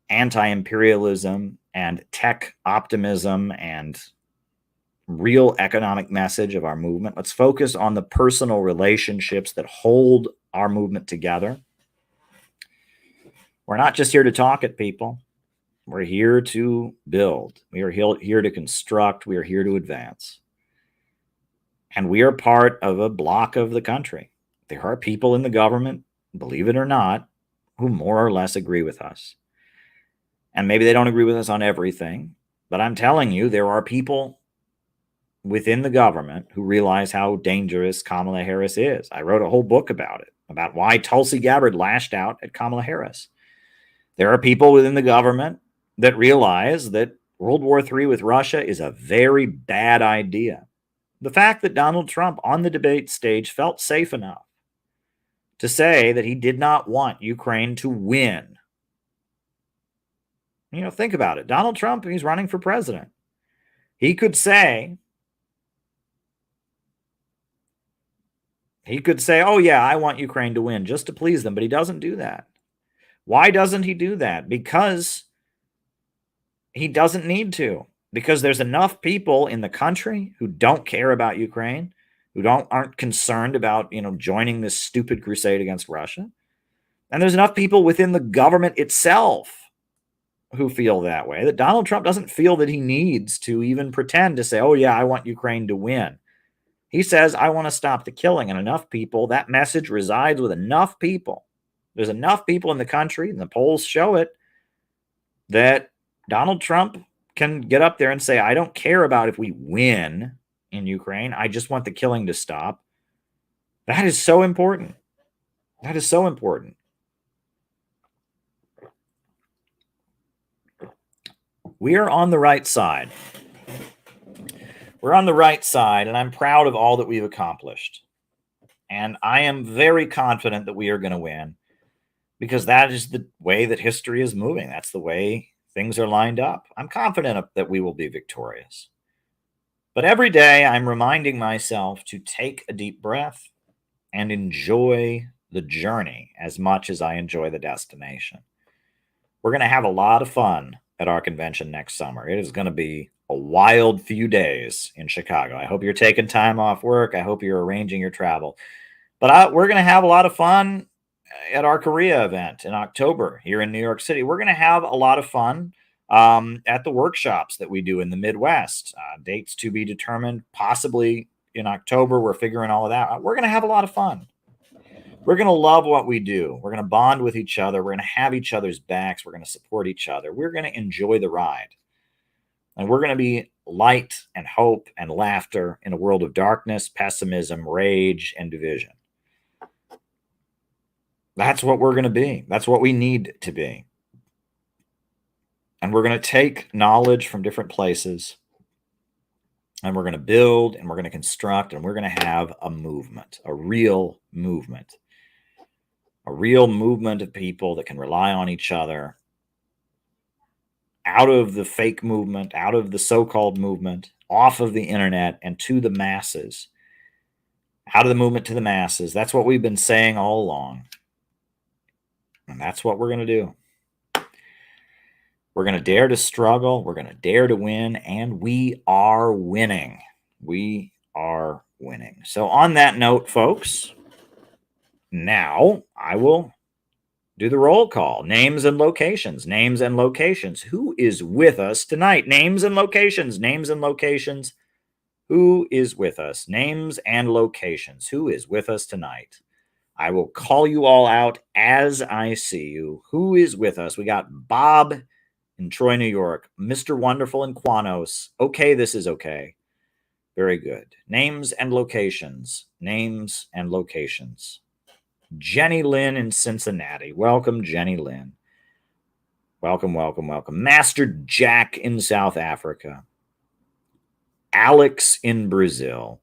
anti-imperialism and tech optimism and real economic message of our movement. Let's focus on the personal relationships that hold our movement together. We're not just here to talk at people. We're here to build. We are here to construct. We are here to advance. And we are part of a block of the country. There are people in the government, believe it or not, who more or less agree with us. And maybe they don't agree with us on everything, but I'm telling you, there are people within the government who realize how dangerous Kamala Harris is. I wrote a whole book about it, about why Tulsi Gabbard lashed out at Kamala Harris. There are people within the government that realize that World War III with Russia is a very bad idea. The fact that Donald Trump on the debate stage felt safe enough to say that he did not want Ukraine to win Think about it. Donald Trump, he's running for president. He could say, oh, yeah, I want Ukraine to win, just to please them, but he doesn't do that. Why doesn't he do that? Because he doesn't need to. Because there's enough people in the country who don't care about Ukraine, who aren't concerned about, joining this stupid crusade against Russia. And there's enough people within the government itself who feel that way, that Donald Trump doesn't feel that he needs to even pretend to say, oh, yeah, I want Ukraine to win. He says, I want to stop the killing. And enough people, that message resides with enough people. There's enough people in the country, and the polls show it, that Donald Trump can get up there and say, I don't care about if we win in Ukraine. I just want the killing to stop. That is so important. That is so important. We are on the right side. We're on the right side, and I'm proud of all that we've accomplished. And I am very confident that we are going to win, because that is the way that history is moving. That's the way things are lined up. I'm confident that we will be victorious. But every day I'm reminding myself to take a deep breath and enjoy the journey as much as I enjoy the destination. We're going to have a lot of fun at our convention next summer. It is going to be a wild few days in Chicago. I hope you're taking time off work. I hope you're arranging your travel. But we're going to have a lot of fun at our Korea event in October here in New York City. We're going to have a lot of fun at the workshops that we do in the Midwest. Dates to be determined, possibly in October. We're figuring all of that out. We're going to have a lot of fun. We're going to love what we do. We're going to bond with each other. We're going to have each other's backs. We're going to support each other. We're going to enjoy the ride. And we're going to be light and hope and laughter in a world of darkness, pessimism, rage, and division. That's what we're going to be. That's what we need to be. And we're going to take knowledge from different places, and we're going to build, and we're going to construct, and we're going to have a movement, a real movement of people that can rely on each other, out of the fake movement, out of the so-called movement, off of the internet and to the masses, out of the movement to the masses. That's what we've been saying all along. And that's what we're going to do. We're going to dare to struggle. We're going to dare to win. And we are winning. We are winning. So on that note, folks, now I will do the roll call. Names and locations. Names and locations. Who is with us tonight? Names and locations. Names and locations. Who is with us? Names and locations. Who is with us tonight? I will call you all out as I see you. Who is with us? We got Bob in Troy, New York. Mr. Wonderful in Quanos. Okay, this is okay. Very good. Names and locations. Names and locations. Jenny Lynn in Cincinnati. Welcome, Jenny Lynn. Welcome, welcome, welcome. Master Jack in South Africa. Alex in Brazil.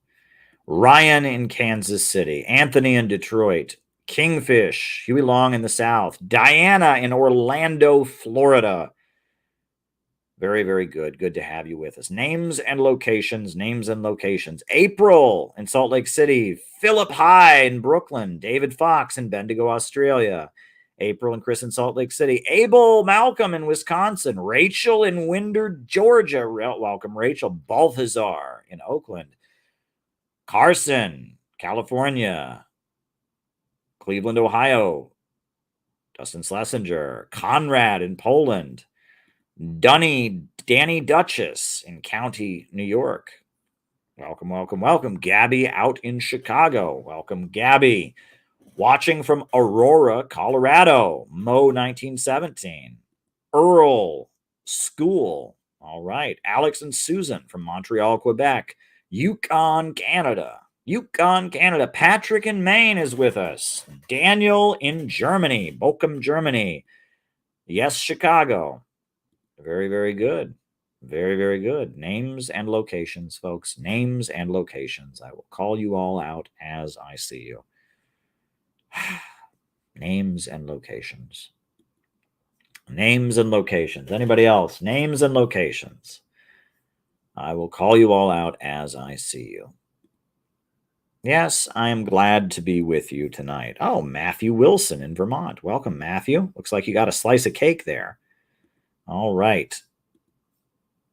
Ryan in Kansas City. Anthony in Detroit. Kingfish. Huey Long in the South. Diana in Orlando, Florida. Very, very good. Good to have you with us. Names and locations. Names and locations. April in Salt Lake City. Philip High in Brooklyn. David Fox in Bendigo, Australia. April and Chris in Salt Lake City. Abel Malcolm in Wisconsin. Rachel in Winder, Georgia. Welcome, Rachel. Balthazar in Oakland. Carson, California. Cleveland, Ohio. Dustin Schlesinger. Conrad in Poland. Danny Duchess in County, New York. Welcome, welcome, welcome. Gabby out in Chicago. Welcome, Gabby. Watching from Aurora, Colorado. Mo 1917. Earl School. All right. Alex and Susan from Montreal, Quebec. Yukon, Canada. Yukon, Canada. Patrick in Maine is with us. Daniel in Germany. Bochum, Germany. Yes, Chicago. Very, very good. Very, very good. Names and locations, folks. Names and locations. I will call you all out as I see you. Names and locations. Names and locations. Anybody else? Names and locations. I will call you all out as I see you. Yes, I am glad to be with you tonight. Oh, Matthew Wilson in Vermont. Welcome, Matthew. Looks like you got a slice of cake there. All right.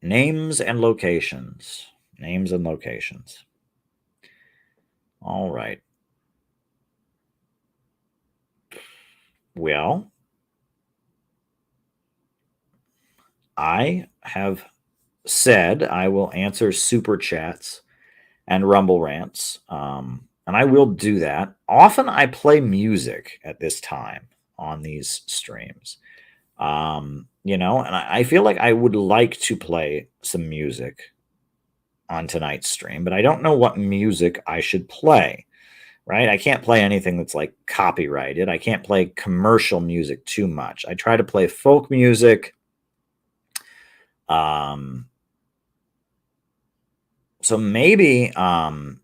Names and locations. Names and locations. All right. Well, I have said I will answer super chats and rumble rants, and I will do that. Often I play music at this time on these streams, you know, and I feel like I would like to play some music on tonight's stream, but I don't know what music I should play. Right? I can't play anything that's like copyrighted. I can't play commercial music too much. I try to play folk music. So maybe, what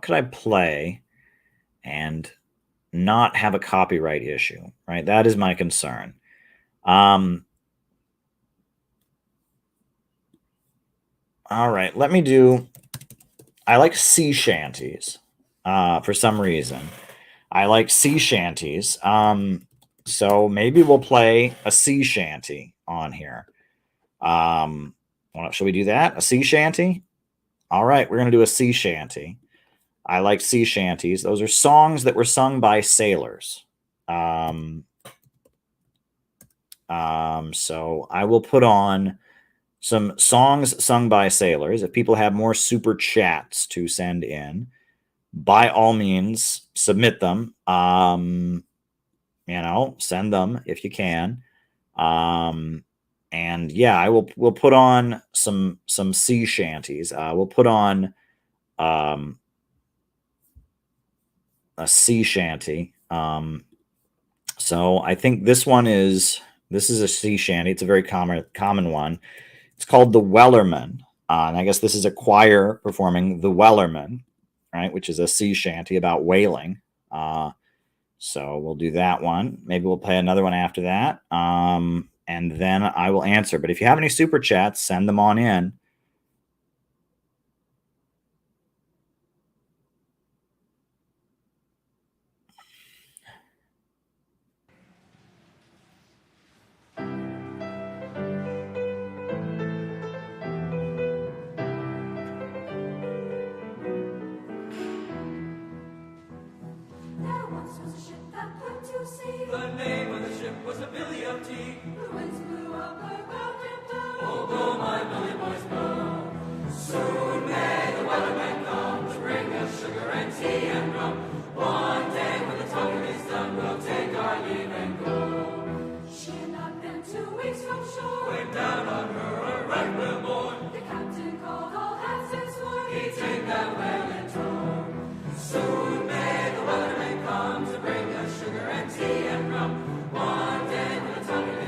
could I play and not have a copyright issue, right? That is my concern. All right, let me do, I like sea shanties for some reason. I like sea shanties. So maybe we'll play a sea shanty on here. Should we do that? A sea shanty? All right, we're going to do a sea shanty. I like sea shanties. Those are songs that were sung by sailors. So I will put on some songs sung by sailors. If people have more super chats to send in, by all means, submit them. You know, send them if you can. And yeah, we'll put on some sea shanties. We'll put on a sea shanty. So I think this is a sea shanty. It's a very common one. It's called the Wellerman. And I guess this is a choir performing the Wellerman, right? Which is a sea shanty about whaling. So we'll do that one. Maybe we'll play another one after that. And then I will answer. But if you have any super chats, send them on in. The name of the ship was a Billy of Tea. The winds blew up her bow and down. Oh, blow, my Billy boys, blow. Soon may the weatherman come to bring us sugar and tea and rum. One day when the talking is done, we'll take our leave and go. She had not been 2 weeks from shore when down on her a right whale bore. The captain called all hands and swore he'd take that whale in tow. Soon may the weatherman come to bring us sugar and tea and rum. One day when the talking is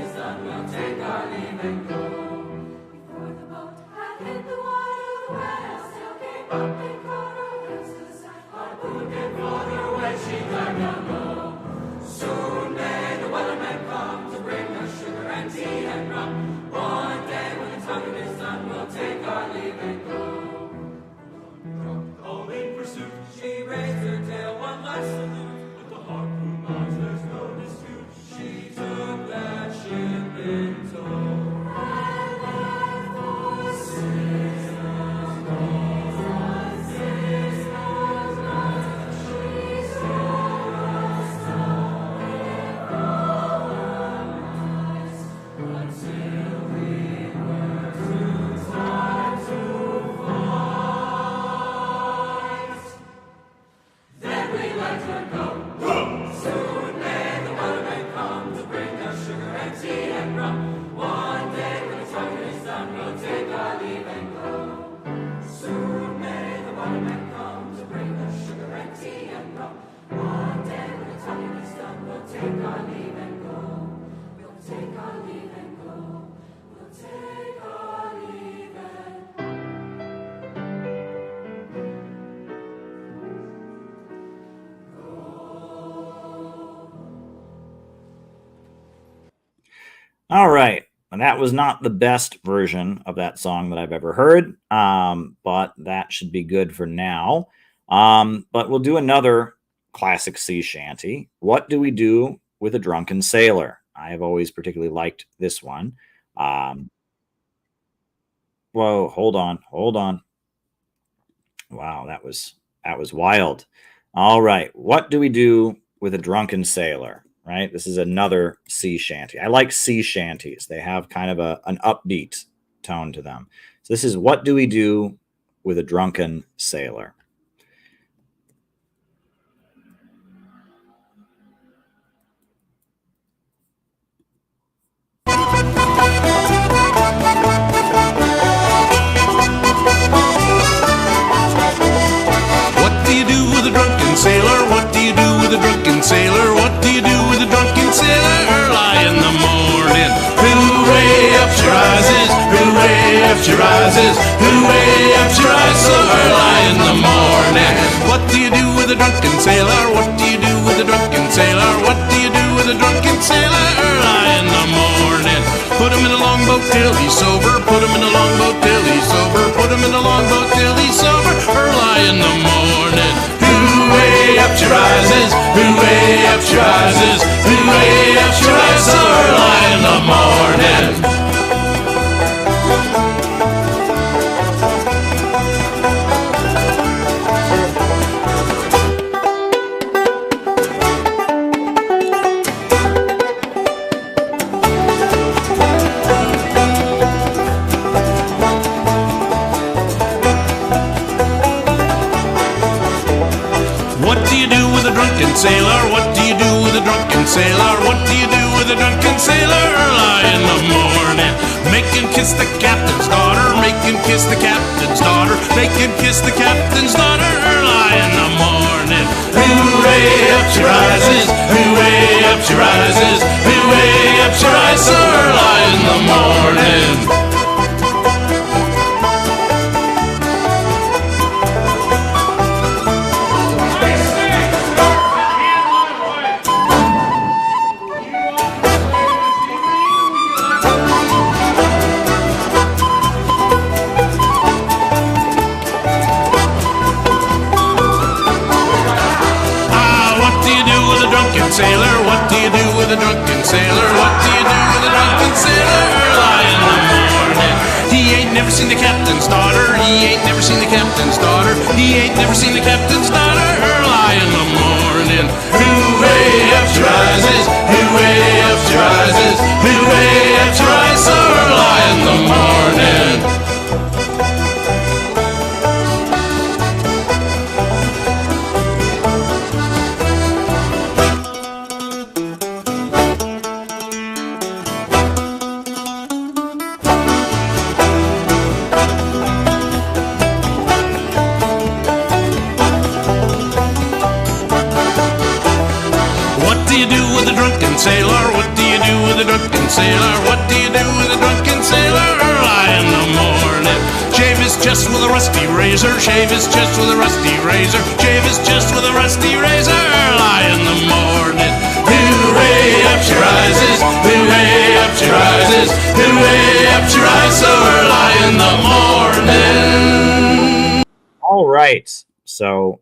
All right. And that was not the best version of that song that I've ever heard, but that should be good for now. But we'll do another classic sea shanty. What do we do with a drunken sailor? I have always particularly liked this one. Whoa, hold on. Wow, that was wild. All right. What do we do with a drunken sailor? Right? This is another sea shanty. I like sea shanties. They have kind of an upbeat tone to them. So this is what do we do with a drunken sailor? What do you do with a drunken sailor? What do you do with a drunken sailor? What do you do with a drunken sailor? Early in the morning, hooray up she rises, hooray up she rises, hooray up she rises, so early in the morning. What do you do with a drunken sailor? What do you do with a drunken sailor? What do you do with a drunken sailor? Early in the morning. Put him in a longboat till he's sober, put him in a longboat till he's sober, put him in a longboat till he's sober, early in the morning. Hooray up she rises, hooray up she rises, hooray up she rises, so early in the morning. Sailor, what do you do with a drunken sailor? What do you do with a drunken sailor? Early in the morning, make him kiss the captain's daughter, make him kiss the captain's daughter, make him kiss the captain's daughter. Early in the morning, hooray up she rises, hooray up she rises, hooray up she rises, so early in the morning. Sailor, what do you do with a drunken sailor? What do you do with a drunken sailor? Early in the morning. He ain't never seen the captain's daughter. He ain't never seen the captain's daughter. He ain't never seen the captain's daughter. Early in the morning. Hooray up she rises, hooray up she rises, hooray up she rises, so early in the morning. Sailor, what do you do with a drunken sailor? What do you do with a drunken sailor? Early in the morning. Shave his chest with a rusty razor, shave his chest with a rusty razor, shave his chest with a rusty razor. Early in the morning. Hooray up she rises, hooray up she rises, hooray up she rises, so early in the morning. All right, so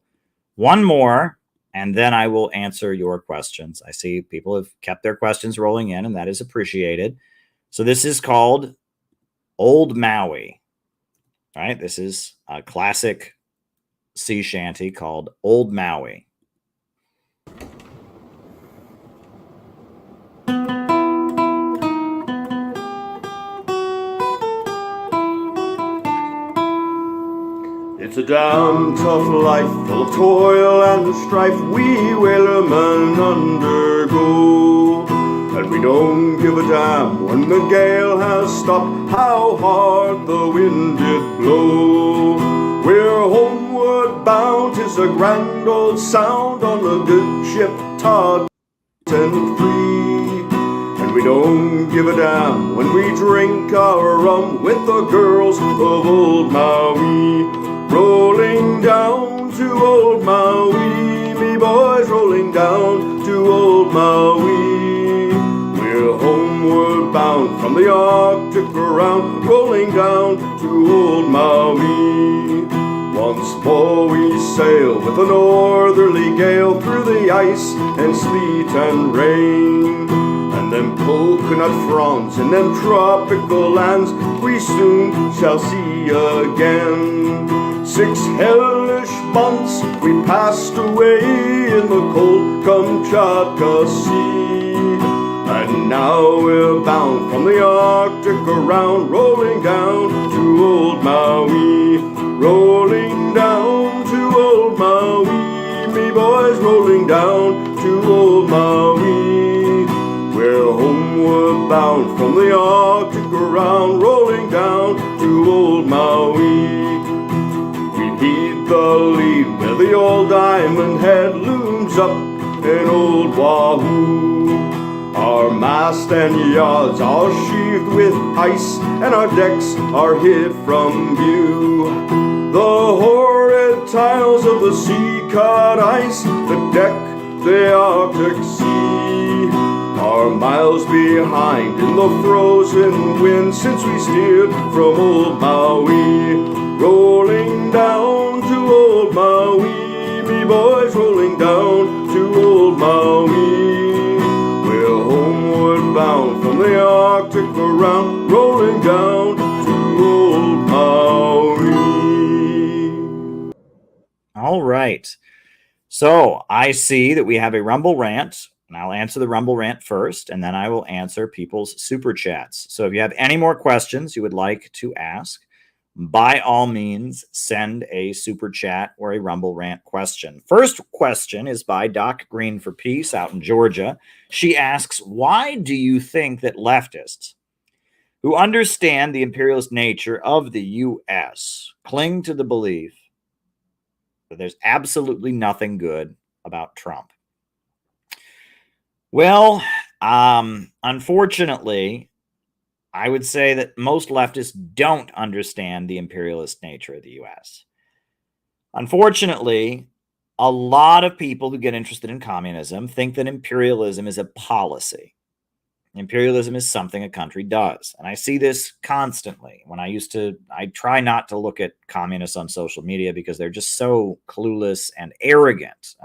one more. And then I will answer your questions. I see people have kept their questions rolling in, and that is appreciated. So this is called Old Maui. All right, this is a classic sea shanty called Old Maui. It's a damn tough life, full of toil and strife we whalermen undergo. And we don't give a damn when the gale has stopped, how hard the wind did blow. We're homeward bound, 'tis a grand old sound on the good ship taut and free. And we don't give a damn when we drink our rum with the girls of Old Maui. Rolling down to Old Maui, me boys, rolling down to Old Maui. We're homeward bound, from the Arctic around, rolling down to old Maui. Once more we sail with a northerly gale through the ice and sleet and rain. And them coconut fronds in them tropical lands we soon shall see again. 6 hellish months we passed away in the cold Kamchatka Sea. And now we're bound from the Arctic around, rolling down to old Maui. Rolling down to old Maui, me boys, rolling down to old Maui. We're homeward bound from the Arctic around, rolling down to old Maui. We heed the lead where the old Diamond Head looms up in old Wahoo. Our mast and yards are sheathed with ice, and our decks are hid from view. The horrid tiles of the sea-cut ice that deck the Arctic Sea are miles behind in the frozen wind since we steered from old Maui. Rolling down to old Maui, me boys, rolling down to old Maui. We're homeward bound from the Arctic around, rolling down to old Maui. All right. So I see that we have a Rumble rant, and I'll answer the Rumble rant first, and then I will answer people's super chats. So if you have any more questions you would like to ask, by all means, send a super chat or a Rumble rant question. First question is by Doc Green for Peace out in Georgia. She asks, why do you think that leftists who understand the imperialist nature of the U.S. cling to the belief that there's absolutely nothing good about Trump? Well, unfortunately, I would say that most leftists don't understand the imperialist nature of the U.S. Unfortunately, a lot of people who get interested in communism think that imperialism is a policy. Imperialism is something a country does. And I see this constantly. I try not to look at communists on social media because they're just so clueless and arrogant.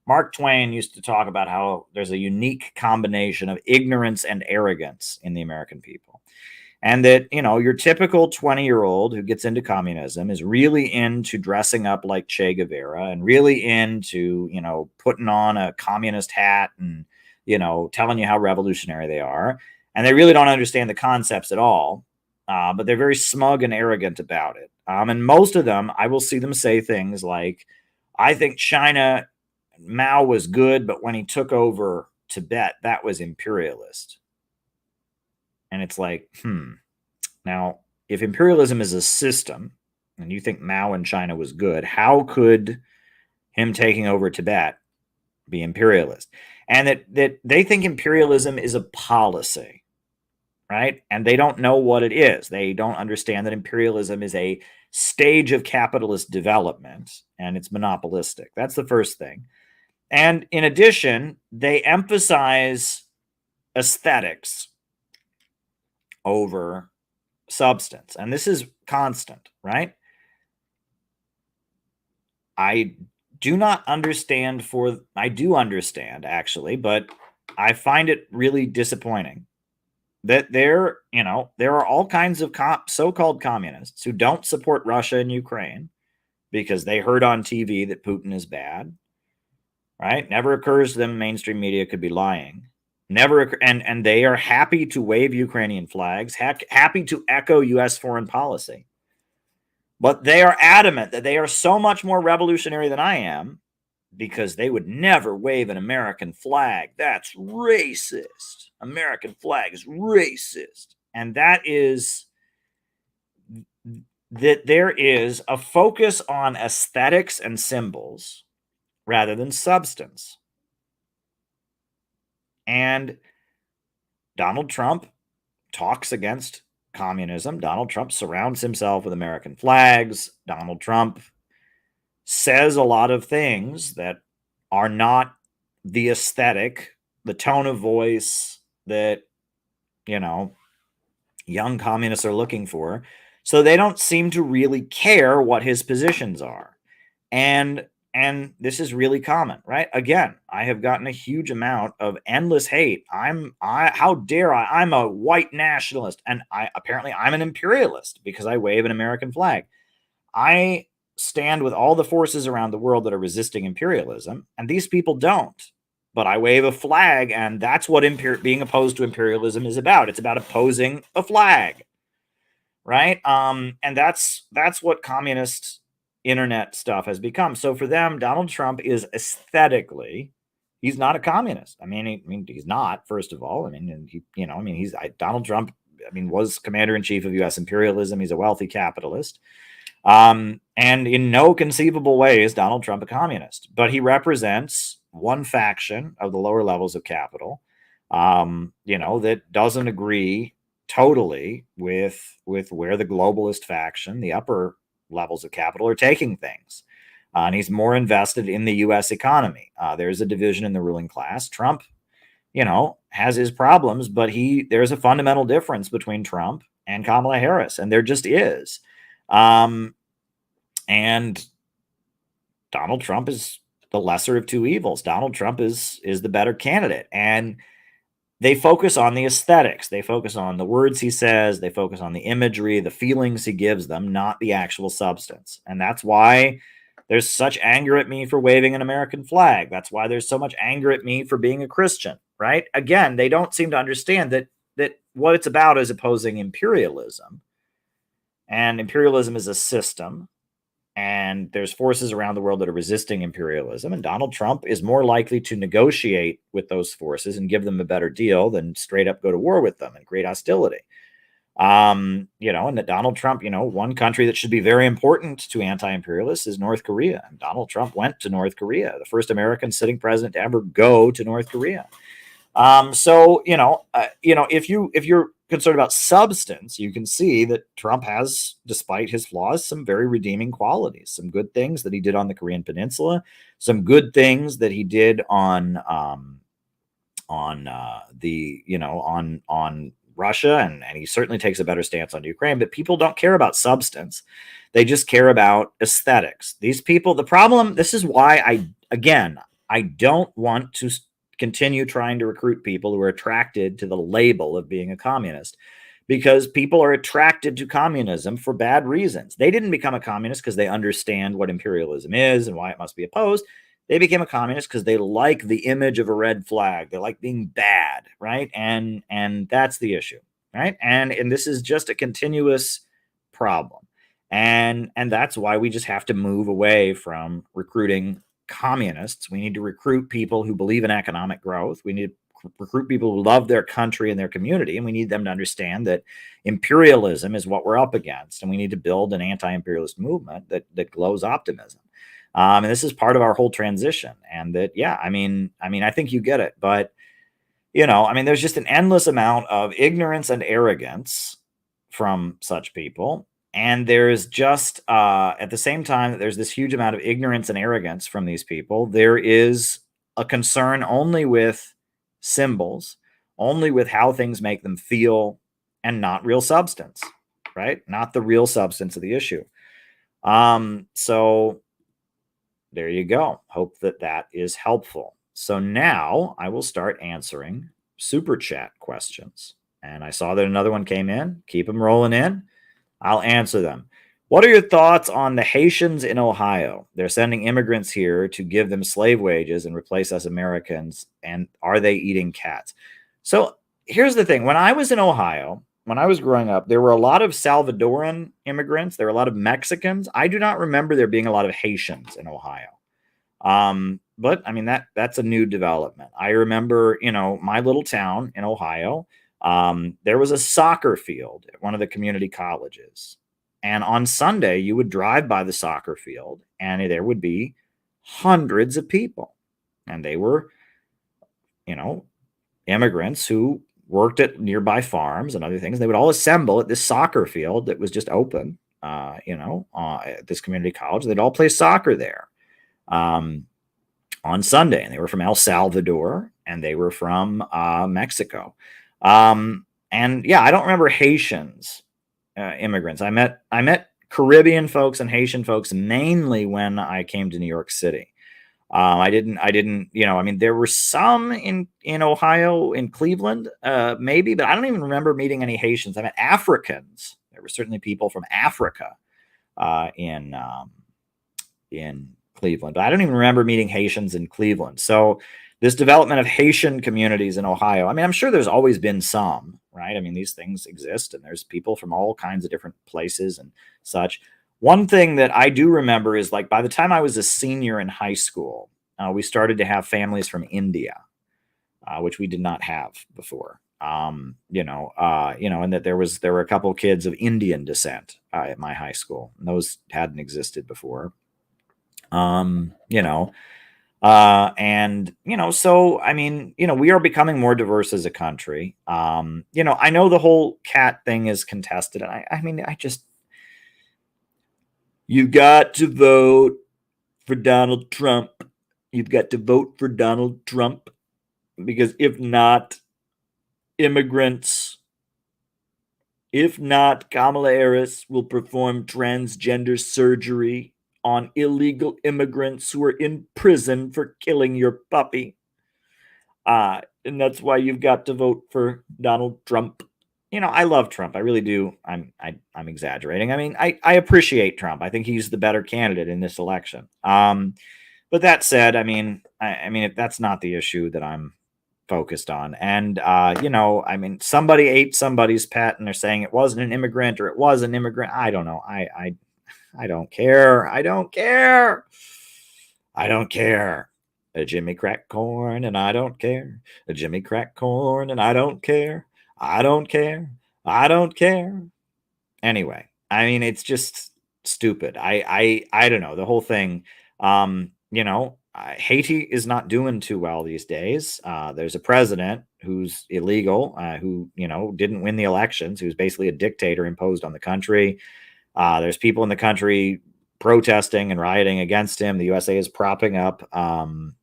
Mark Twain used to talk about how there's a unique combination of ignorance and arrogance in the American people. And that, your typical 20-year-old who gets into communism is really into dressing up like Che Guevara and really into, putting on a communist hat and, telling you how revolutionary they are. And they really don't understand the concepts at all. But they're very smug and arrogant about it. And most of them, I will see them say things like, I think Mao was good, but when he took over Tibet, that was imperialist. And it's like, Now, if imperialism is a system, and you think Mao in China was good, how could him taking over Tibet be imperialist? And that they think imperialism is a policy, right? And they don't know what it is. They don't understand that imperialism is a stage of capitalist development, and it's monopolistic. That's the first thing. And in addition, they emphasize aesthetics over substance. And this is constant, right? I do understand actually, but I find it really disappointing that there are all kinds of so-called communists who don't support Russia and Ukraine because they heard on TV that Putin is bad, right? Never occurs to them mainstream media could be lying. And they are happy to wave Ukrainian flags, happy to echo U.S. foreign policy. But they are adamant that they are so much more revolutionary than I am because they would never wave an American flag. That's racist. American flag is racist. And that is that there is a focus on aesthetics and symbols rather than substance. And Donald Trump talks against communism. Donald Trump surrounds himself with American flags. Donald Trump says a lot of things that are not the aesthetic, the tone of voice that, young communists are looking for. So they don't seem to really care what his positions are. And this is really common, right? Again, I have gotten a huge amount of endless hate. How dare I? I'm a white nationalist, and I'm an imperialist because I wave an American flag. I stand with all the forces around the world that are resisting imperialism, and these people don't. But I wave a flag, and that's what being opposed to imperialism is about. It's about opposing a flag, right? And that's what communist internet stuff has become. So for them, Donald Trump is aesthetically, he's not a communist. I mean, he's not. First of all, Donald Trump. Was commander in chief of U.S. imperialism. He's a wealthy capitalist. And in no conceivable way is Donald Trump a communist, but he represents one faction of the lower levels of capital, that doesn't agree totally with where the globalist faction, the upper levels of capital, are taking things. And he's more invested in the U.S. economy. There's a division in the ruling class. Trump, has his problems, but there's a fundamental difference between Trump and Kamala Harris, and there just is. And Donald Trump is the lesser of two evils. Donald Trump is the better candidate. And they focus on the aesthetics. They focus on the words he says. They focus on the imagery, the feelings he gives them, not the actual substance. And that's why there's such anger at me for waving an American flag. That's why there's so much anger at me for being a Christian, right? Again, they don't seem to understand that what it's about is opposing imperialism. And imperialism is a system. And there's forces around the world that are resisting imperialism. And Donald Trump is more likely to negotiate with those forces and give them a better deal than straight up go to war with them and create hostility. And that Donald Trump, one country that should be very important to anti-imperialists is North Korea. And Donald Trump went to North Korea, the first American sitting president to ever go to North Korea. If you're concerned about substance, you can see that Trump has, despite his flaws, some very redeeming qualities, some good things that he did on the Korean Peninsula, some good things that he did on Russia, and he certainly takes a better stance on Ukraine. But people don't care about substance; they just care about aesthetics. These people, the problem. This is why I don't want to continue trying to recruit people who are attracted to the label of being a communist, because people are attracted to communism for bad reasons. They didn't become a communist because they understand what imperialism is and why it must be opposed. They became a communist because they like the image of a red flag. They like being bad, right? And that's the issue, right? And this is just a continuous problem. And that's why we just have to move away from recruiting communists. We need to recruit people who believe in economic growth. We need to recruit people who love their country and their community, and we need them to understand that imperialism is what we're up against, and we need to build an anti-imperialist movement that glows optimism. And this is part of our whole transition. And that, I think you get it, but there's just an endless amount of ignorance and arrogance from such people. And there's just, at the same time that there's this huge amount of ignorance and arrogance from these people, there is a concern only with symbols, only with how things make them feel, and not real substance, right? Not the real substance of the issue. So there you go. Hope that is helpful. So now I will start answering super chat questions. And I saw that another one came in. Keep them rolling in. I'll answer them. What are your thoughts on the Haitians in Ohio? They're sending immigrants here to give them slave wages and replace us Americans. And are they eating cats? So here's the thing. When I was in Ohio, when I was growing up, there were a lot of Salvadoran immigrants. There were a lot of Mexicans. I do not remember there being a lot of Haitians in Ohio. But that's a new development. I remember, my little town in Ohio, there was a soccer field at one of the community colleges. And on Sunday, you would drive by the soccer field and there would be hundreds of people. And they were, immigrants who worked at nearby farms and other things. They would all assemble at this soccer field that was just open, at this community college. They'd all play soccer there on Sunday. And they were from El Salvador and they were from Mexico. And yeah, I don't remember Haitians, immigrants. I met Caribbean folks and Haitian folks mainly when I came to New York City. I didn't, I mean, there were some in Ohio, in Cleveland, maybe, but I don't even remember meeting any Haitians. I met Africans. There were certainly people from Africa in Cleveland, but I don't even remember meeting Haitians in Cleveland. So this development of Haitian communities in Ohio, I mean, I'm sure there's always been some, right? I mean, these things exist, and there's people from all kinds of different places and such. One thing that I do remember is, like, by the time I was a senior in high school, we started to have families from India, which we did not have before. And that there were a couple of kids of Indian descent at my high school. And those hadn't existed before. So I mean, we are becoming more diverse as a country. I know the whole cat thing is contested, and I mean, you got to vote for Donald Trump. You've got to vote for Donald Trump, because if not, Kamala Harris will perform transgender surgery on illegal immigrants who are in prison for killing your puppy. And that's why you've got to vote for Donald Trump. I love Trump. I really do. I'm exaggerating. I mean, I appreciate Trump. I think he's the better candidate in this election. But that said, I mean, that's not the issue that I'm focused on. And, I mean, somebody ate somebody's pet and they're saying it wasn't an immigrant or it was an immigrant. I don't know. I don't care. I don't care. A Jimmy crack corn and I don't care. A Jimmy crack corn and I don't care. I don't care. Anyway, I mean, it's just stupid. I don't know. The whole thing, Haiti is not doing too well these days. There's a president who's illegal, who, didn't win the elections, who's basically a dictator imposed on the country. There's people in the country protesting and rioting against him. The USA is propping up, the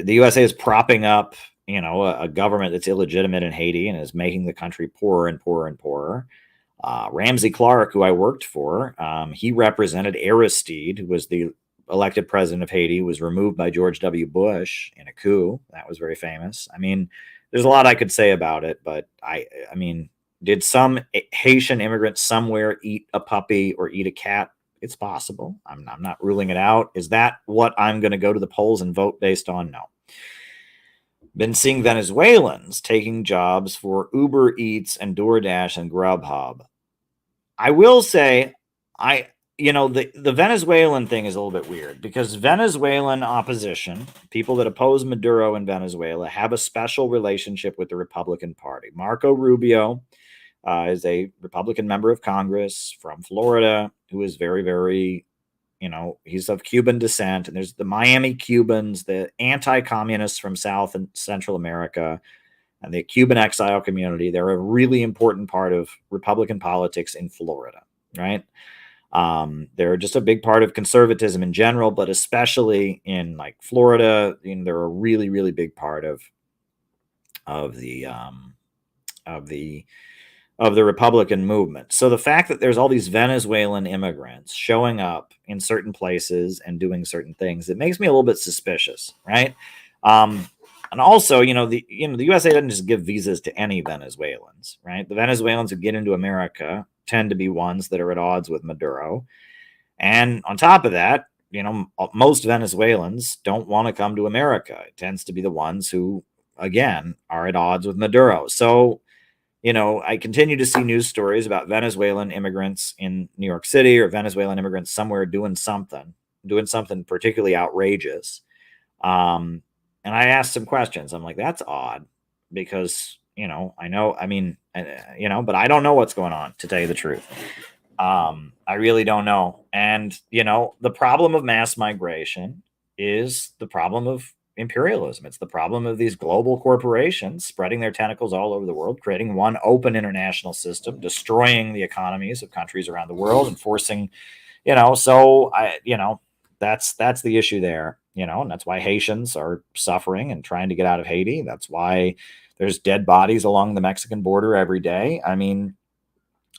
USA is propping up, a government that's illegitimate in Haiti and is making the country poorer and poorer and poorer. Ramsey Clark, who I worked for, he represented Aristide, who was the elected president of Haiti, was removed by George W. Bush in a coup. That was very famous. I mean, there's a lot I could say about it, but I mean, did some Haitian immigrants somewhere eat a puppy or eat a cat? It's possible. I'm not ruling it out. Is that what I'm going to go to the polls and vote based on? No. Been seeing Venezuelans taking jobs for Uber Eats and DoorDash and Grubhub. I will say, the Venezuelan thing is a little bit weird, because Venezuelan opposition, people that oppose Maduro in Venezuela, have a special relationship with the Republican Party. Marco Rubio is a Republican member of Congress from Florida who is very, very, he's of Cuban descent. And there's the Miami Cubans, the anti-communists from South and Central America, and the Cuban exile community. They're a really important part of Republican politics in Florida, right? They're just a big part of conservatism in general, but especially in like Florida, they're a really, really big part of the Republican movement. So the fact that there's all these Venezuelan immigrants showing up in certain places and doing certain things, it makes me a little bit suspicious, right? And also, the USA doesn't just give visas to any Venezuelans, right? The Venezuelans who get into America tend to be ones that are at odds with Maduro. And on top of that, most Venezuelans don't want to come to America. It tends to be the ones who, again, are at odds with Maduro. So, I continue to see news stories about Venezuelan immigrants in New York City or Venezuelan immigrants somewhere doing something particularly outrageous. And I asked some questions. I'm like, that's odd, because, I know, I mean, but I don't know what's going on, to tell you the truth. I really don't know. And, the problem of mass migration is the problem of imperialism. It's the problem of these global corporations spreading their tentacles all over the world, creating one open international system, destroying the economies of countries around the world and forcing, that's the issue there. And that's why Haitians are suffering and trying to get out of Haiti. That's why there's dead bodies along the Mexican border every day. I mean,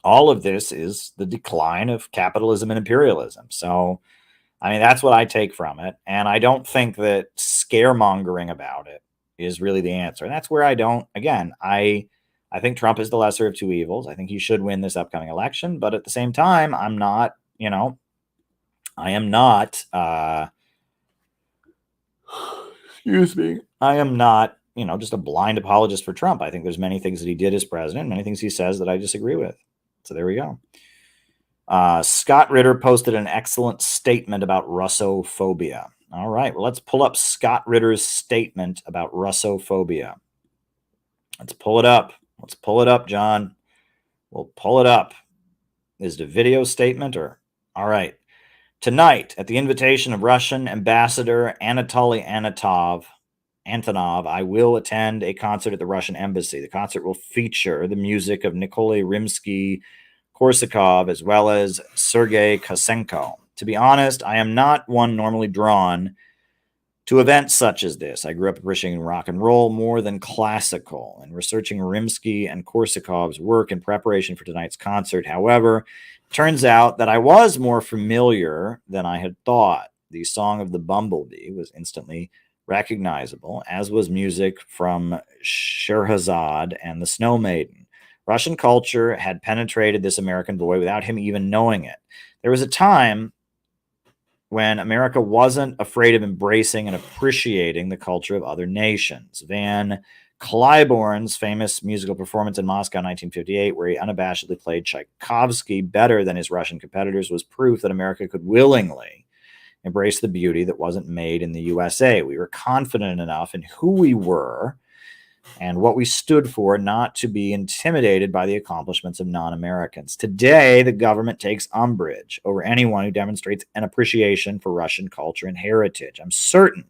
all of this is the decline of capitalism and imperialism. So, I mean, that's what I take from it. And I don't think that scaremongering about it is really the answer. And that's where I think Trump is the lesser of two evils. I think he should win this upcoming election. But at the same time, I am not, excuse me, I am not, just a blind apologist for Trump. I think there's many things that he did as president, many things he says that I disagree with. So there we go. Scott Ritter posted an excellent statement about Russophobia. All right, well, let's pull up Scott Ritter's statement about Russophobia. Let's pull it up. Let's pull it up, John. We'll pull it up. Is it a video statement or? All right. Tonight, at the invitation of Russian Ambassador Anatoly Antonov, I will attend a concert at the Russian Embassy. The concert will feature the music of Nikolai Rimsky-Korsakov as well as Sergei Kosenko. To be honest, I am not one normally drawn to events such as this. I grew up appreciating rock and roll more than classical, and researching Rimsky and Korsakov's work in preparation for tonight's concert. However, it turns out that I was more familiar than I had thought. The Song of the Bumblebee was instantly recognizable, as was music from Scheherazade and the Snow Maiden. Russian culture had penetrated this American boy without him even knowing it. There was a time when America wasn't afraid of embracing and appreciating the culture of other nations. Van Cliburn's famous musical performance in Moscow in 1958, where he unabashedly played Tchaikovsky better than his Russian competitors, was proof that America could willingly embrace the beauty that wasn't made in the USA. We were confident enough in who we were and what we stood for not to be intimidated by the accomplishments of non-Americans. Today, the government takes umbrage over anyone who demonstrates an appreciation for Russian culture and heritage. I'm certain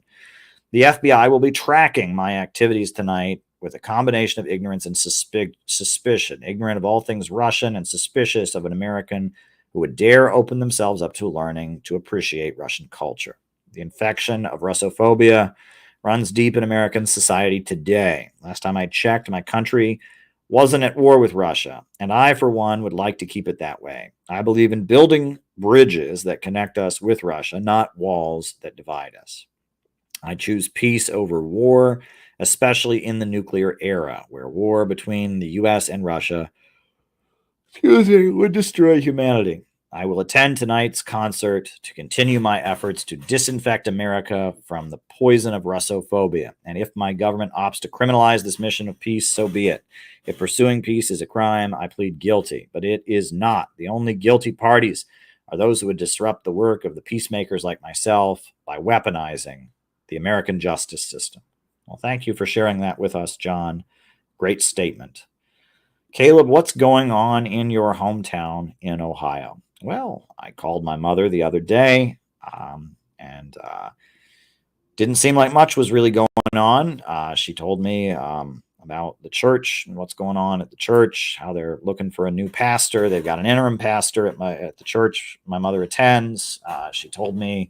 the FBI will be tracking my activities tonight with a combination of ignorance and suspicion, ignorant of all things Russian and suspicious of an American who would dare open themselves up to learning to appreciate Russian culture. The infection of Russophobia runs deep in American society today. Last time I checked, my country wasn't at war with Russia, and I, for one, would like to keep it that way. I believe in building bridges that connect us with Russia, not walls that divide us. I choose peace over war, especially in the nuclear era, where war between the U.S. and Russia would destroy humanity. I will attend tonight's concert to continue my efforts to disinfect America from the poison of Russophobia. And if my government opts to criminalize this mission of peace, so be it. If pursuing peace is a crime, I plead guilty. But it is not. The only guilty parties are those who would disrupt the work of the peacemakers like myself by weaponizing the American justice system. Well, thank you for sharing that with us, John. Great statement. Caleb, what's going on in your hometown in Ohio? Well, I called my mother the other day, and didn't seem like much was really going on. She told me about the church and what's going on at the church, how they're looking for a new pastor. They've got an interim pastor at the church my mother attends. She told me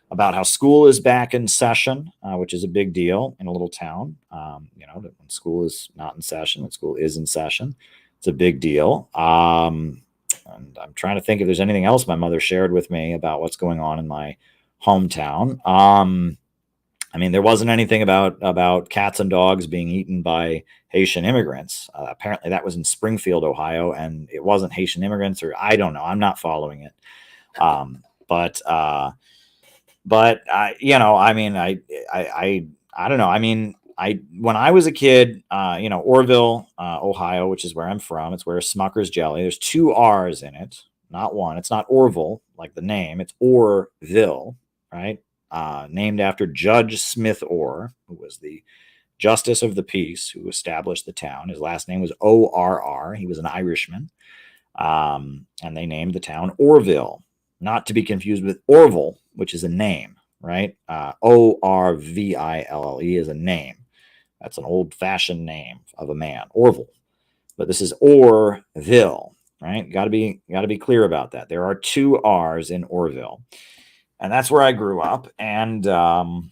about how school is back in session, which is a big deal in a little town. That when school is not in session, when school is in session, it's a big deal. And I'm trying to think if there's anything else my mother shared with me about what's going on in my hometown. I mean, there wasn't anything about cats and dogs being eaten by Haitian immigrants. Apparently that was in Springfield, Ohio, and it wasn't Haitian immigrants, or I don't know. I'm not following it. But I don't know. I mean, when I was a kid, Orville, Ohio, which is where I'm from, it's where Smucker's jelly. There's 2 R's in it, not one. It's not Orville, like the name. It's Orville, right? Named after Judge Smith Orr, who was the justice of the peace who established the town. His last name was Orr. He was an Irishman. And they named the town Orville, not to be confused with Orville, which is a name, right? Orville is a name. That's an old-fashioned name of a man, Orville. But this is Orville, right? Got to be clear about that. There are 2 R's in Orville. And that's where I grew up. And, the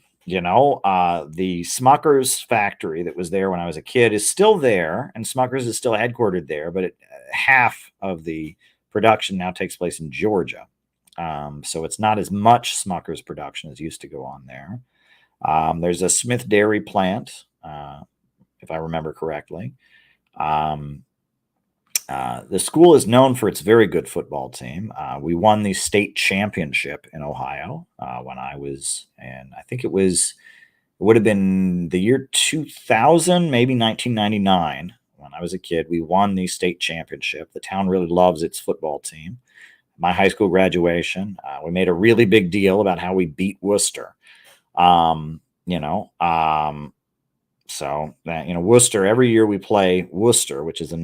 Smucker's factory that was there when I was a kid is still there, and Smucker's is still headquartered there, but half of the production now takes place in Georgia. So it's not as much Smucker's production as used to go on there. There's a Smith Dairy plant, if I remember correctly. The school is known for its very good football team. We won the state championship in Ohio when I was, and I think it would have been the year 2000, maybe 1999. When I was a kid, we won the state championship. The town really loves its football team. My high school graduation, we made a really big deal about how we beat Worcester. So that, Worcester, every year we play Worcester, which is a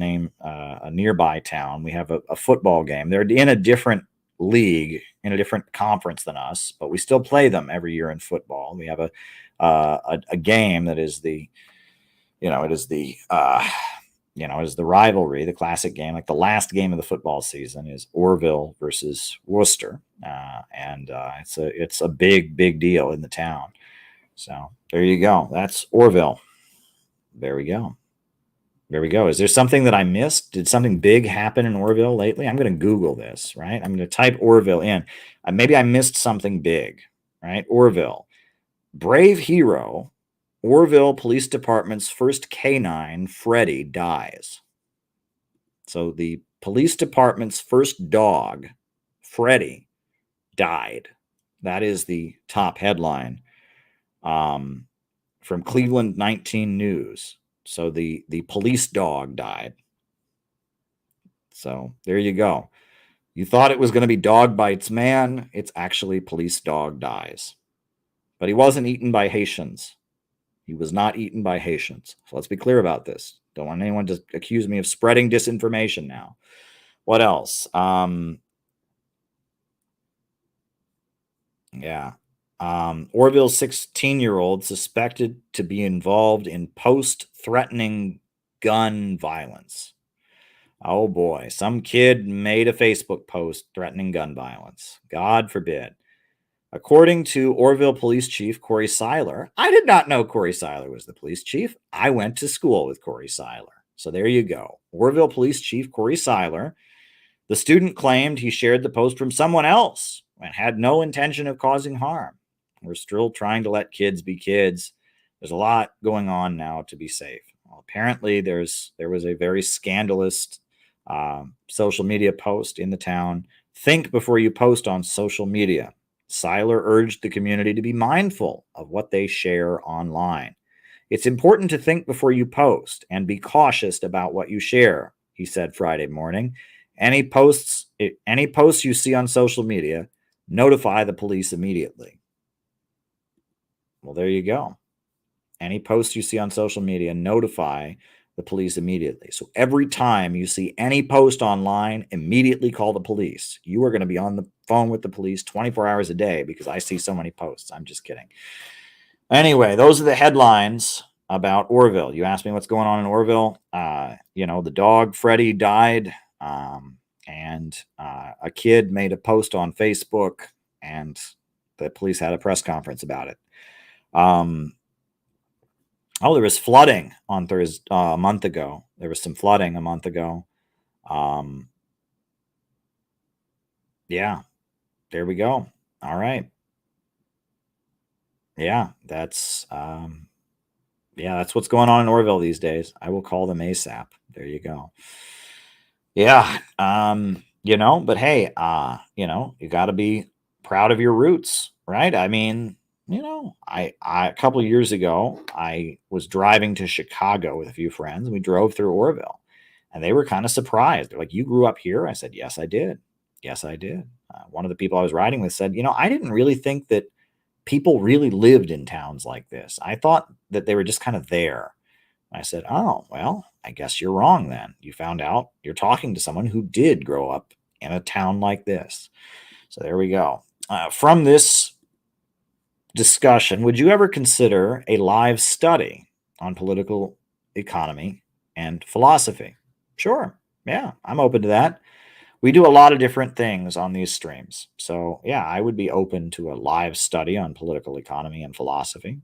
nearby town. We have a football game. They're in a different league, in a different conference than us, but we still play them every year in football. We have a game that is the rivalry, the classic game. Like the last game of the football season is Orville versus Worcester, and it's a big deal in the town. So there you go. That's Orville. There we go. Is there something that I missed? Did something big happen in Orville lately? I'm going to Google this, right? I'm going to type Orville in. Maybe I missed something big, right? Orville. Brave hero. Orville Police Department's first canine, Freddy, dies. So the police department's first dog, Freddy, died. That is the top headline. From Cleveland 19 News. So the police dog died. So there you go. You thought it was going to be dog bites man. It's actually police dog dies. But he wasn't eaten by Haitians. He was not eaten by Haitians. So let's be clear about this. Don't want anyone to accuse me of spreading disinformation now. What else? Orville 16-year-old suspected to be involved in post-threatening gun violence. Oh boy, some kid made a Facebook post threatening gun violence. God forbid. According to Orville Police Chief Corey Seiler, I did not know Corey Seiler was the police chief. I went to school with Corey Seiler. So there you go. Orville Police Chief Corey Seiler. The student claimed he shared the post from someone else and had no intention of causing harm. We're still trying to let kids be kids. There's a lot going on now to be safe. Well, apparently, there was a very scandalous social media post in the town. Think before you post on social media. Seiler urged the community to be mindful of what they share online. It's important to think before you post and be cautious about what you share, he said Friday morning. Any posts you see on social media, notify the police immediately. Well, there you go. Any posts you see on social media, notify the police immediately. So every time you see any post online, immediately call the police. You are going to be on the phone with the police 24 hours a day because I see so many posts. I'm just kidding. Anyway, those are the headlines about Orville. You asked me what's going on in Orville. The dog Freddy died, and a kid made a post on Facebook, and the police had a press conference about it. There was flooding on Thursday a month ago. There was some flooding a month ago. There we go. All right. That's what's going on in Orville these days. I will call them ASAP. There you go. But hey, you got to be proud of your roots, right? I mean, I a couple of years ago, I was driving to Chicago with a few friends, and we drove through Orville, and they were kind of surprised. They're like, "You grew up here?" I said, "Yes, I did. Yes, I did." One of the people I was riding with said, "I didn't really think that people really lived in towns like this. I thought that they were just kind of there." I said, "Oh, well, I guess you're wrong then. You found out you're talking to someone who did grow up in a town like this." So there we go. From this discussion, would you ever consider a live study on political economy and philosophy? Sure. Yeah, I'm open to that. we do a lot of different things on these streams. So yeah, I would be open to a live study on political economy and philosophy.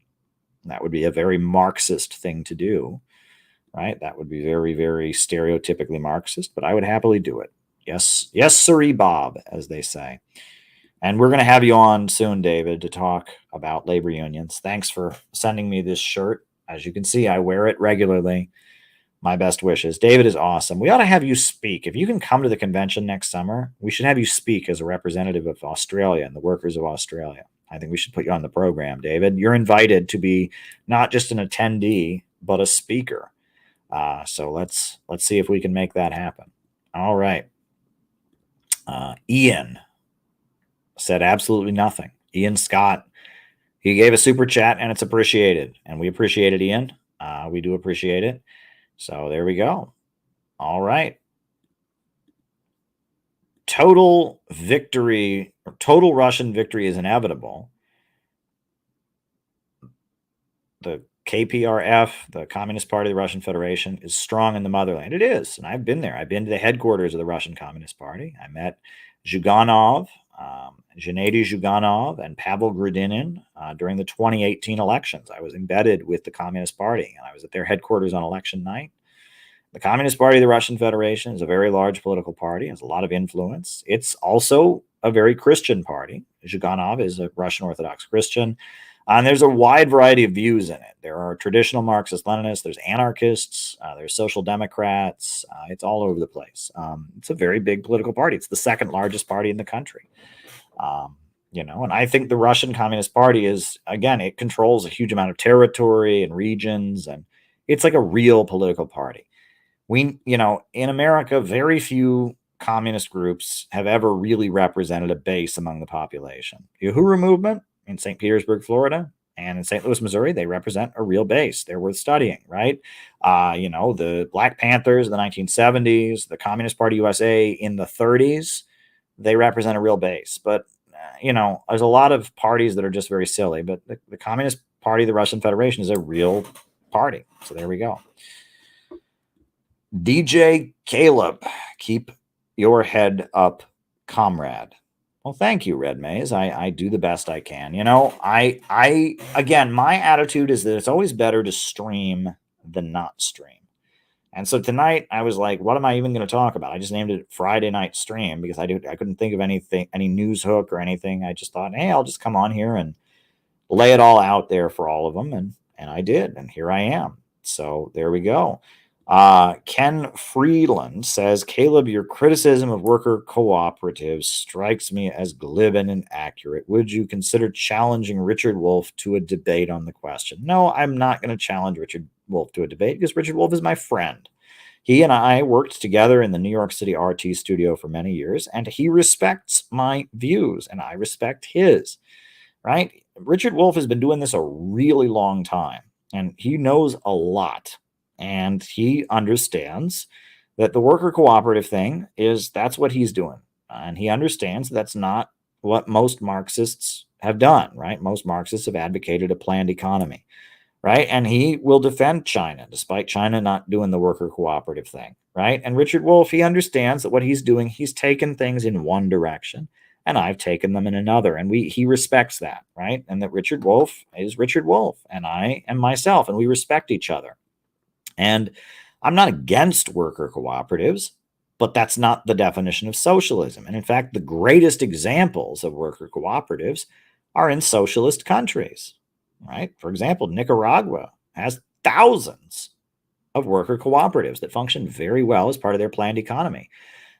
That would be a very Marxist thing to do, right? That would be very, very stereotypically Marxist, but I would happily do it. Yes, yes, sirree, Bob, as they say. And we're going to have you on soon, David, to talk about labor unions. Thanks for sending me this shirt. As you can see, I wear it regularly. My best wishes. David is awesome. We ought to have you speak. If you can come to the convention next summer, we should have you speak as a representative of Australia and the workers of Australia. I think we should put you on the program, David. You're invited to be not just an attendee, but a speaker. So let's see if we can make that happen. All right. Ian said absolutely nothing. Ian Scott, he gave a super chat and it's appreciated. And we appreciate it, Ian. We do appreciate it. So there we go. All right. Total victory, or total Russian victory is inevitable. The KPRF, the Communist Party of the Russian Federation, is strong in the motherland. It is. And I've been there. I've been to the headquarters of the Russian Communist Party. I met Zhuganov, Gennady Zhuganov, and Pavel Grudinin during the 2018 elections. I was embedded with the Communist Party, and I was at their headquarters on election night. The Communist Party of the Russian Federation is a very large political party, has a lot of influence. It's also a very Christian party. Zhuganov is a Russian Orthodox Christian. And there's a wide variety of views in it. There are traditional Marxist-Leninists, there's anarchists, there's social democrats. It's all over the place. It's a very big political party. It's the second largest party in the country. And I think the Russian Communist Party is, again, it controls a huge amount of territory and regions, and it's like a real political party. In America, very few communist groups have ever really represented a base among the population. The Uhuru movement in St. Petersburg, Florida, and in St. Louis, Missouri, they represent a real base. They're worth studying, right? The Black Panthers in the 1970s, the Communist Party USA in the 30s, they represent a real base. But, there's a lot of parties that are just very silly, but the Communist Party of the Russian Federation is a real party. So there we go. DJ Caleb, keep your head up, comrade. Well, thank you, Red Maze. I do the best I can. Again, my attitude is that it's always better to stream than not stream. And so tonight I was like, what am I even going to talk about? I just named it Friday Night Stream because I couldn't think of any news hook or anything. I just thought, hey, I'll just come on here and lay it all out there for all of them. And I did. And here I am. So there we go. Ken Freeland says, Caleb, your criticism of worker cooperatives strikes me as glib and inaccurate. Would you consider challenging Richard Wolff to a debate on the question? No, I'm not going to challenge Richard Wolff to a debate because Richard Wolff is my friend. He and I worked together in the New York City RT studio for many years, and he respects my views, and I respect his, right? Richard Wolff has been doing this a really long time, and he knows a lot. And he understands that the worker cooperative thing that's what he's doing. And he understands that's not what most Marxists have done, right? Most Marxists have advocated a planned economy, right? And he will defend China, despite China not doing the worker cooperative thing, right? And Richard Wolff, he understands that what he's doing, he's taken things in one direction, and I've taken them in another. And he respects that, right? And that Richard Wolff is Richard Wolff, and I am myself, and we respect each other. And I'm not against worker cooperatives, but that's not the definition of socialism. And in fact, the greatest examples of worker cooperatives are in socialist countries, right? For example, Nicaragua has thousands of worker cooperatives that function very well as part of their planned economy.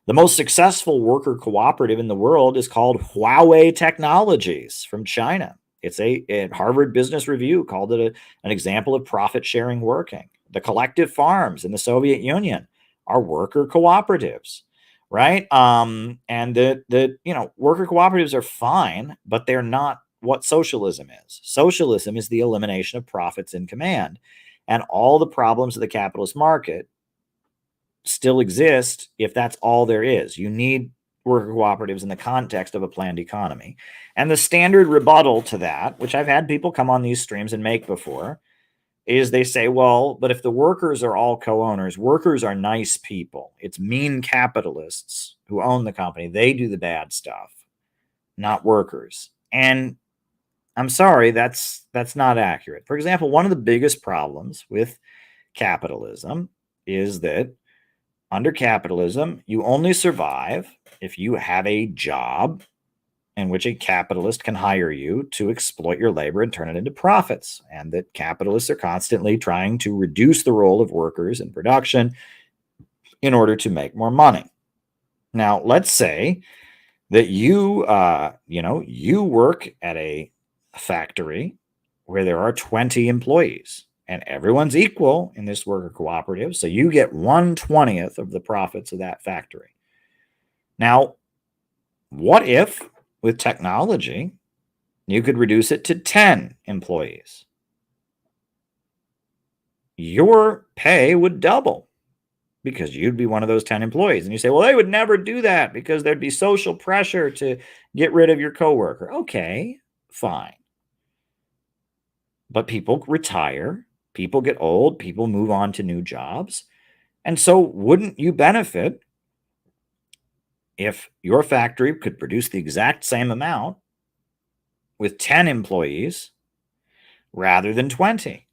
The most successful worker cooperative in the world is called Huawei Technologies from China. It's a Harvard Business Review called it an example of profit-sharing working. The collective farms in the Soviet Union are worker cooperatives, right? And worker cooperatives are fine, but they're not what socialism is. Socialism is the elimination of profits in command, and all the problems of the capitalist market still exist if that's all there is. You need worker cooperatives in the context of a planned economy. And the standard rebuttal to that, which I've had people come on these streams and make before, is they say, well, but if the workers are all co-owners, workers are nice people. It's mean capitalists who own the company. They do the bad stuff, not workers. And I'm sorry, that's not accurate. For example, one of the biggest problems with capitalism is that under capitalism, you only survive if you have a job in which a capitalist can hire you to exploit your labor and turn it into profits, and that capitalists are constantly trying to reduce the role of workers in production in order to make more money. Now, let's say that you work at a factory where there are 20 employees and everyone's equal in this worker cooperative, so you get 1/20th of the profits of that factory. Now, what if with technology, you could reduce it to 10 employees? Your pay would double because you'd be one of those 10 employees. And you say, well, they would never do that because there'd be social pressure to get rid of your coworker. Okay, fine. But people retire, people get old, people move on to new jobs. And so wouldn't you benefit if your factory could produce the exact same amount with 10 employees rather than 20?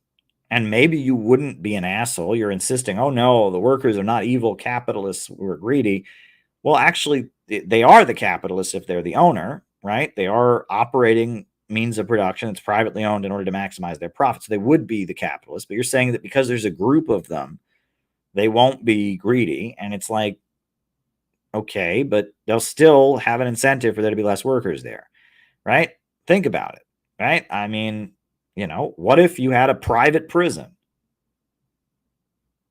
And maybe you wouldn't be an asshole. You're insisting, oh no, the workers are not evil capitalists who are greedy. Well, actually, they are the capitalists if they're the owner, right? They are operating means of production that's privately owned in order to maximize their profits. So they would be the capitalists. But you're saying that because there's a group of them, they won't be greedy. And it's like, okay, but they'll still have an incentive for there to be less workers there, right? Think about it, right? I mean, what if you had a private prison?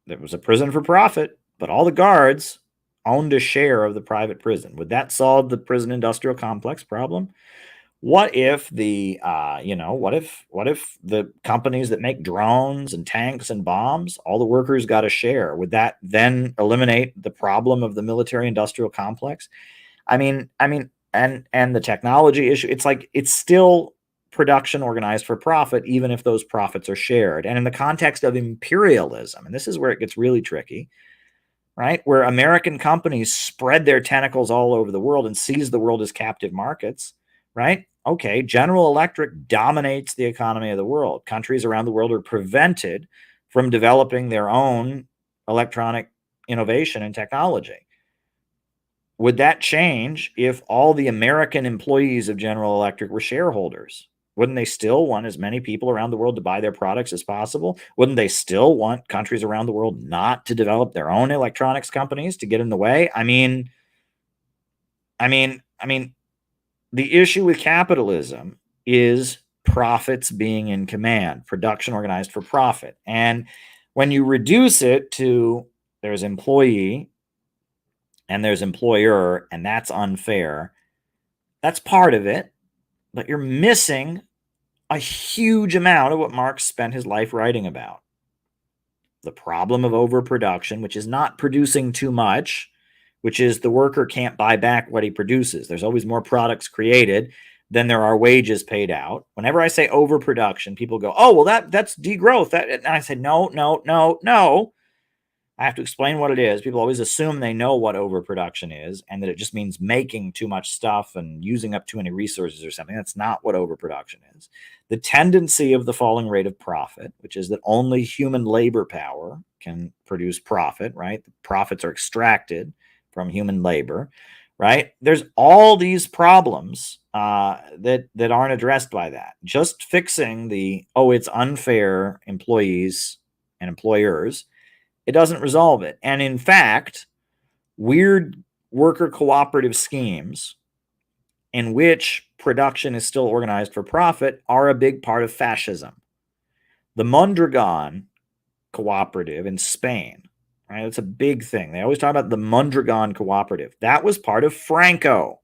There was a prison for profit, but all the guards owned a share of the private prison. Would that solve the prison industrial complex problem? What if what if the companies that make drones and tanks and bombs, all the workers got a share? Would that then eliminate the problem of the military industrial complex? And the technology issue, it's like, it's still production organized for profit, even if those profits are shared. And in the context of imperialism, and this is where it gets really tricky, right? Where American companies spread their tentacles all over the world and seize the world as captive markets, right? Okay, General Electric dominates the economy of the world. Countries around the world are prevented from developing their own electronic innovation and technology. Would that change if all the American employees of General Electric were shareholders? Wouldn't they still want as many people around the world to buy their products as possible? Wouldn't they still want countries around the world not to develop their own electronics companies to get in the way? I mean, the issue with capitalism is profits being in command, production organized for profit. And when you reduce it to there's employee and there's employer, and that's unfair, that's part of it, but you're missing a huge amount of what Marx spent his life writing about. The problem of overproduction, which is not producing too much, which is the worker can't buy back what he produces. There's always more products created than there are wages paid out. Whenever I say overproduction, people go, oh, well, that's degrowth. And I said, no. I have to explain what it is. People always assume they know what overproduction is and that it just means making too much stuff and using up too many resources or something. That's not what overproduction is. The tendency of the falling rate of profit, which is that only human labor power can produce profit, right? The profits are extracted from human labor, right? There's all these problems that aren't addressed by that. Just fixing it's unfair employees and employers, it doesn't resolve it. And in fact, weird worker cooperative schemes in which production is still organized for profit are a big part of fascism. The Mondragon cooperative in Spain, right? It's a big thing. They always talk about the Mondragon cooperative. That was part of Franco,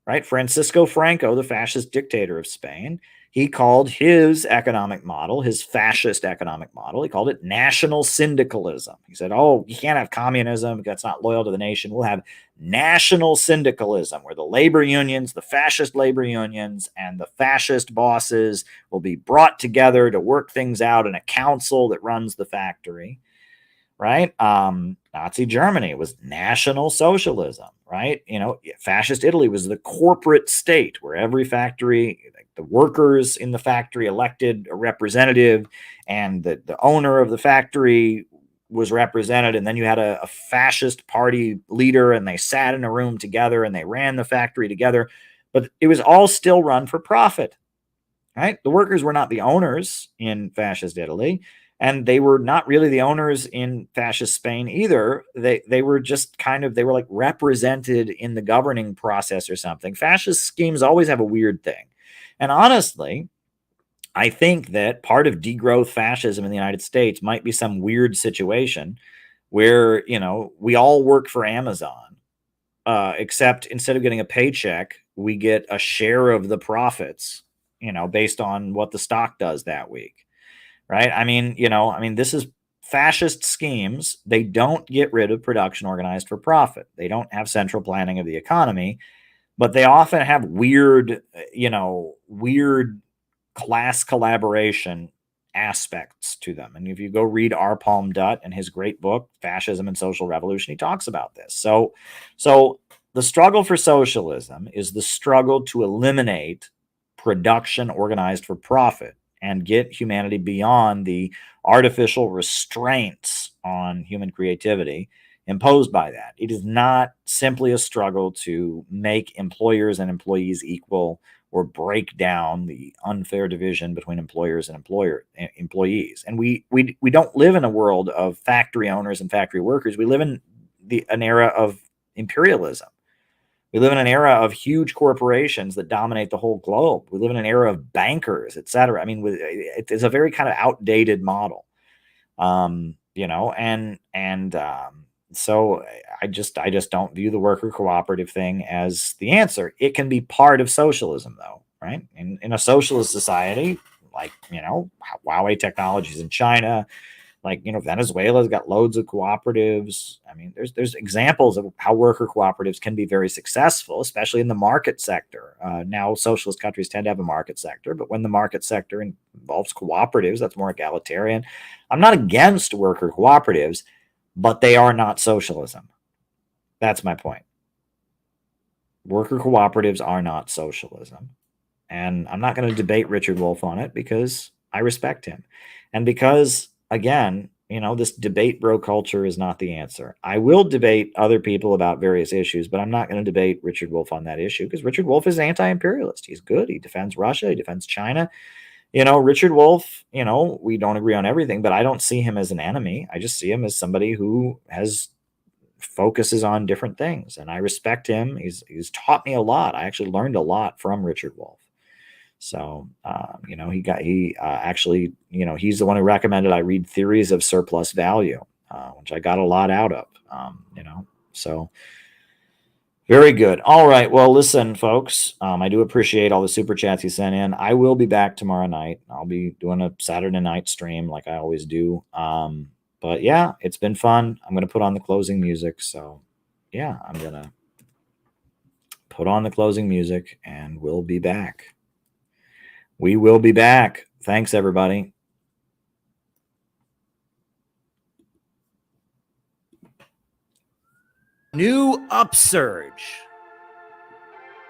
right? Francisco Franco, the fascist dictator of Spain. he called his economic model, his fascist economic model, he called it national syndicalism. He said, oh, you can't have communism. That's not loyal to the nation. We'll have national syndicalism, where the labor unions, the fascist labor unions, and the fascist bosses will be brought together to work things out in a council that runs the factory, right? Nazi Germany was national socialism, right? Fascist Italy was the corporate state, where every factory, the workers in the factory elected a representative, and the owner of the factory was represented. And then you had a fascist party leader, and they sat in a room together and they ran the factory together. But it was all still run for profit, right? The workers were not the owners in fascist Italy, and they were not really the owners in fascist Spain either. They were just they were like represented in the governing process or something. Fascist schemes always have a weird thing. And honestly, I think that part of degrowth fascism in the United States might be some weird situation where, we all work for Amazon, except instead of getting a paycheck, we get a share of the profits, based on what the stock does that week, right? This is fascist schemes. They don't get rid of production organized for profit. They don't have central planning of the economy, but they often have weird class collaboration aspects to them. And if you go read R. Palm Dutt and his great book, Fascism and Social Revolution, he talks about this. So the struggle for socialism is the struggle to eliminate production organized for profit and get humanity beyond the artificial restraints on human creativity imposed by that. It is not simply a struggle to make employers and employees equal, or break down the unfair division between employers and employees. And we don't live in a world of factory owners and factory workers. We live in an era of imperialism. We live in an era of huge corporations that dominate the whole globe. We live in an era of bankers, etc. It's a very kind of outdated model, So I just don't view the worker cooperative thing as the answer. It can be part of socialism, though, right? In a socialist society, like, Huawei Technologies in China, like, Venezuela's got loads of cooperatives. There's examples of how worker cooperatives can be very successful, especially in the market sector. Now, socialist countries tend to have a market sector, but when the market sector involves cooperatives, that's more egalitarian. I'm not against worker cooperatives, but they are not socialism. That's my point. Worker cooperatives are not socialism. And I'm not going to debate Richard Wolff on it, because I respect him. And because, again, this debate bro culture is not the answer. I will debate other people about various issues, but I'm not going to debate Richard Wolff on that issue, because Richard Wolff is anti-imperialist. He's good. He defends Russia. He defends China. Richard Wolff, we don't agree on everything, but I don't see him as an enemy. I just see him as somebody who focuses on different things, and I respect him. He's taught me a lot. I actually learned a lot from Richard Wolff. So, he's the one who recommended I read Theories of Surplus Value, which I got a lot out of, so very good. All right. Well, listen, folks, I do appreciate all the super chats you sent in. I will be back tomorrow night. I'll be doing a Saturday night stream like I always do. But yeah, it's been fun. I'm going to put on the closing music. So yeah, I'm going to put on the closing music and we'll be back. We will be back. Thanks, everybody. New upsurge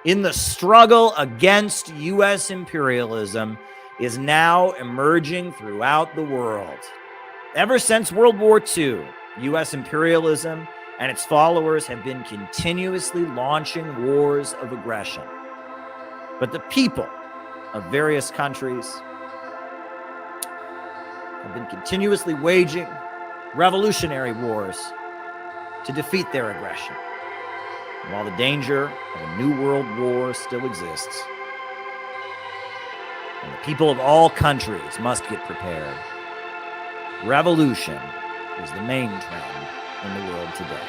in the struggle against U.S. imperialism is now emerging throughout the world. Ever since World War II, U.S. imperialism and its followers have been continuously launching wars of aggression. But the people of various countries have been continuously waging revolutionary wars to defeat their aggression. And while the danger of a new world war still exists, and the people of all countries must get prepared, revolution is the main trend in the world today.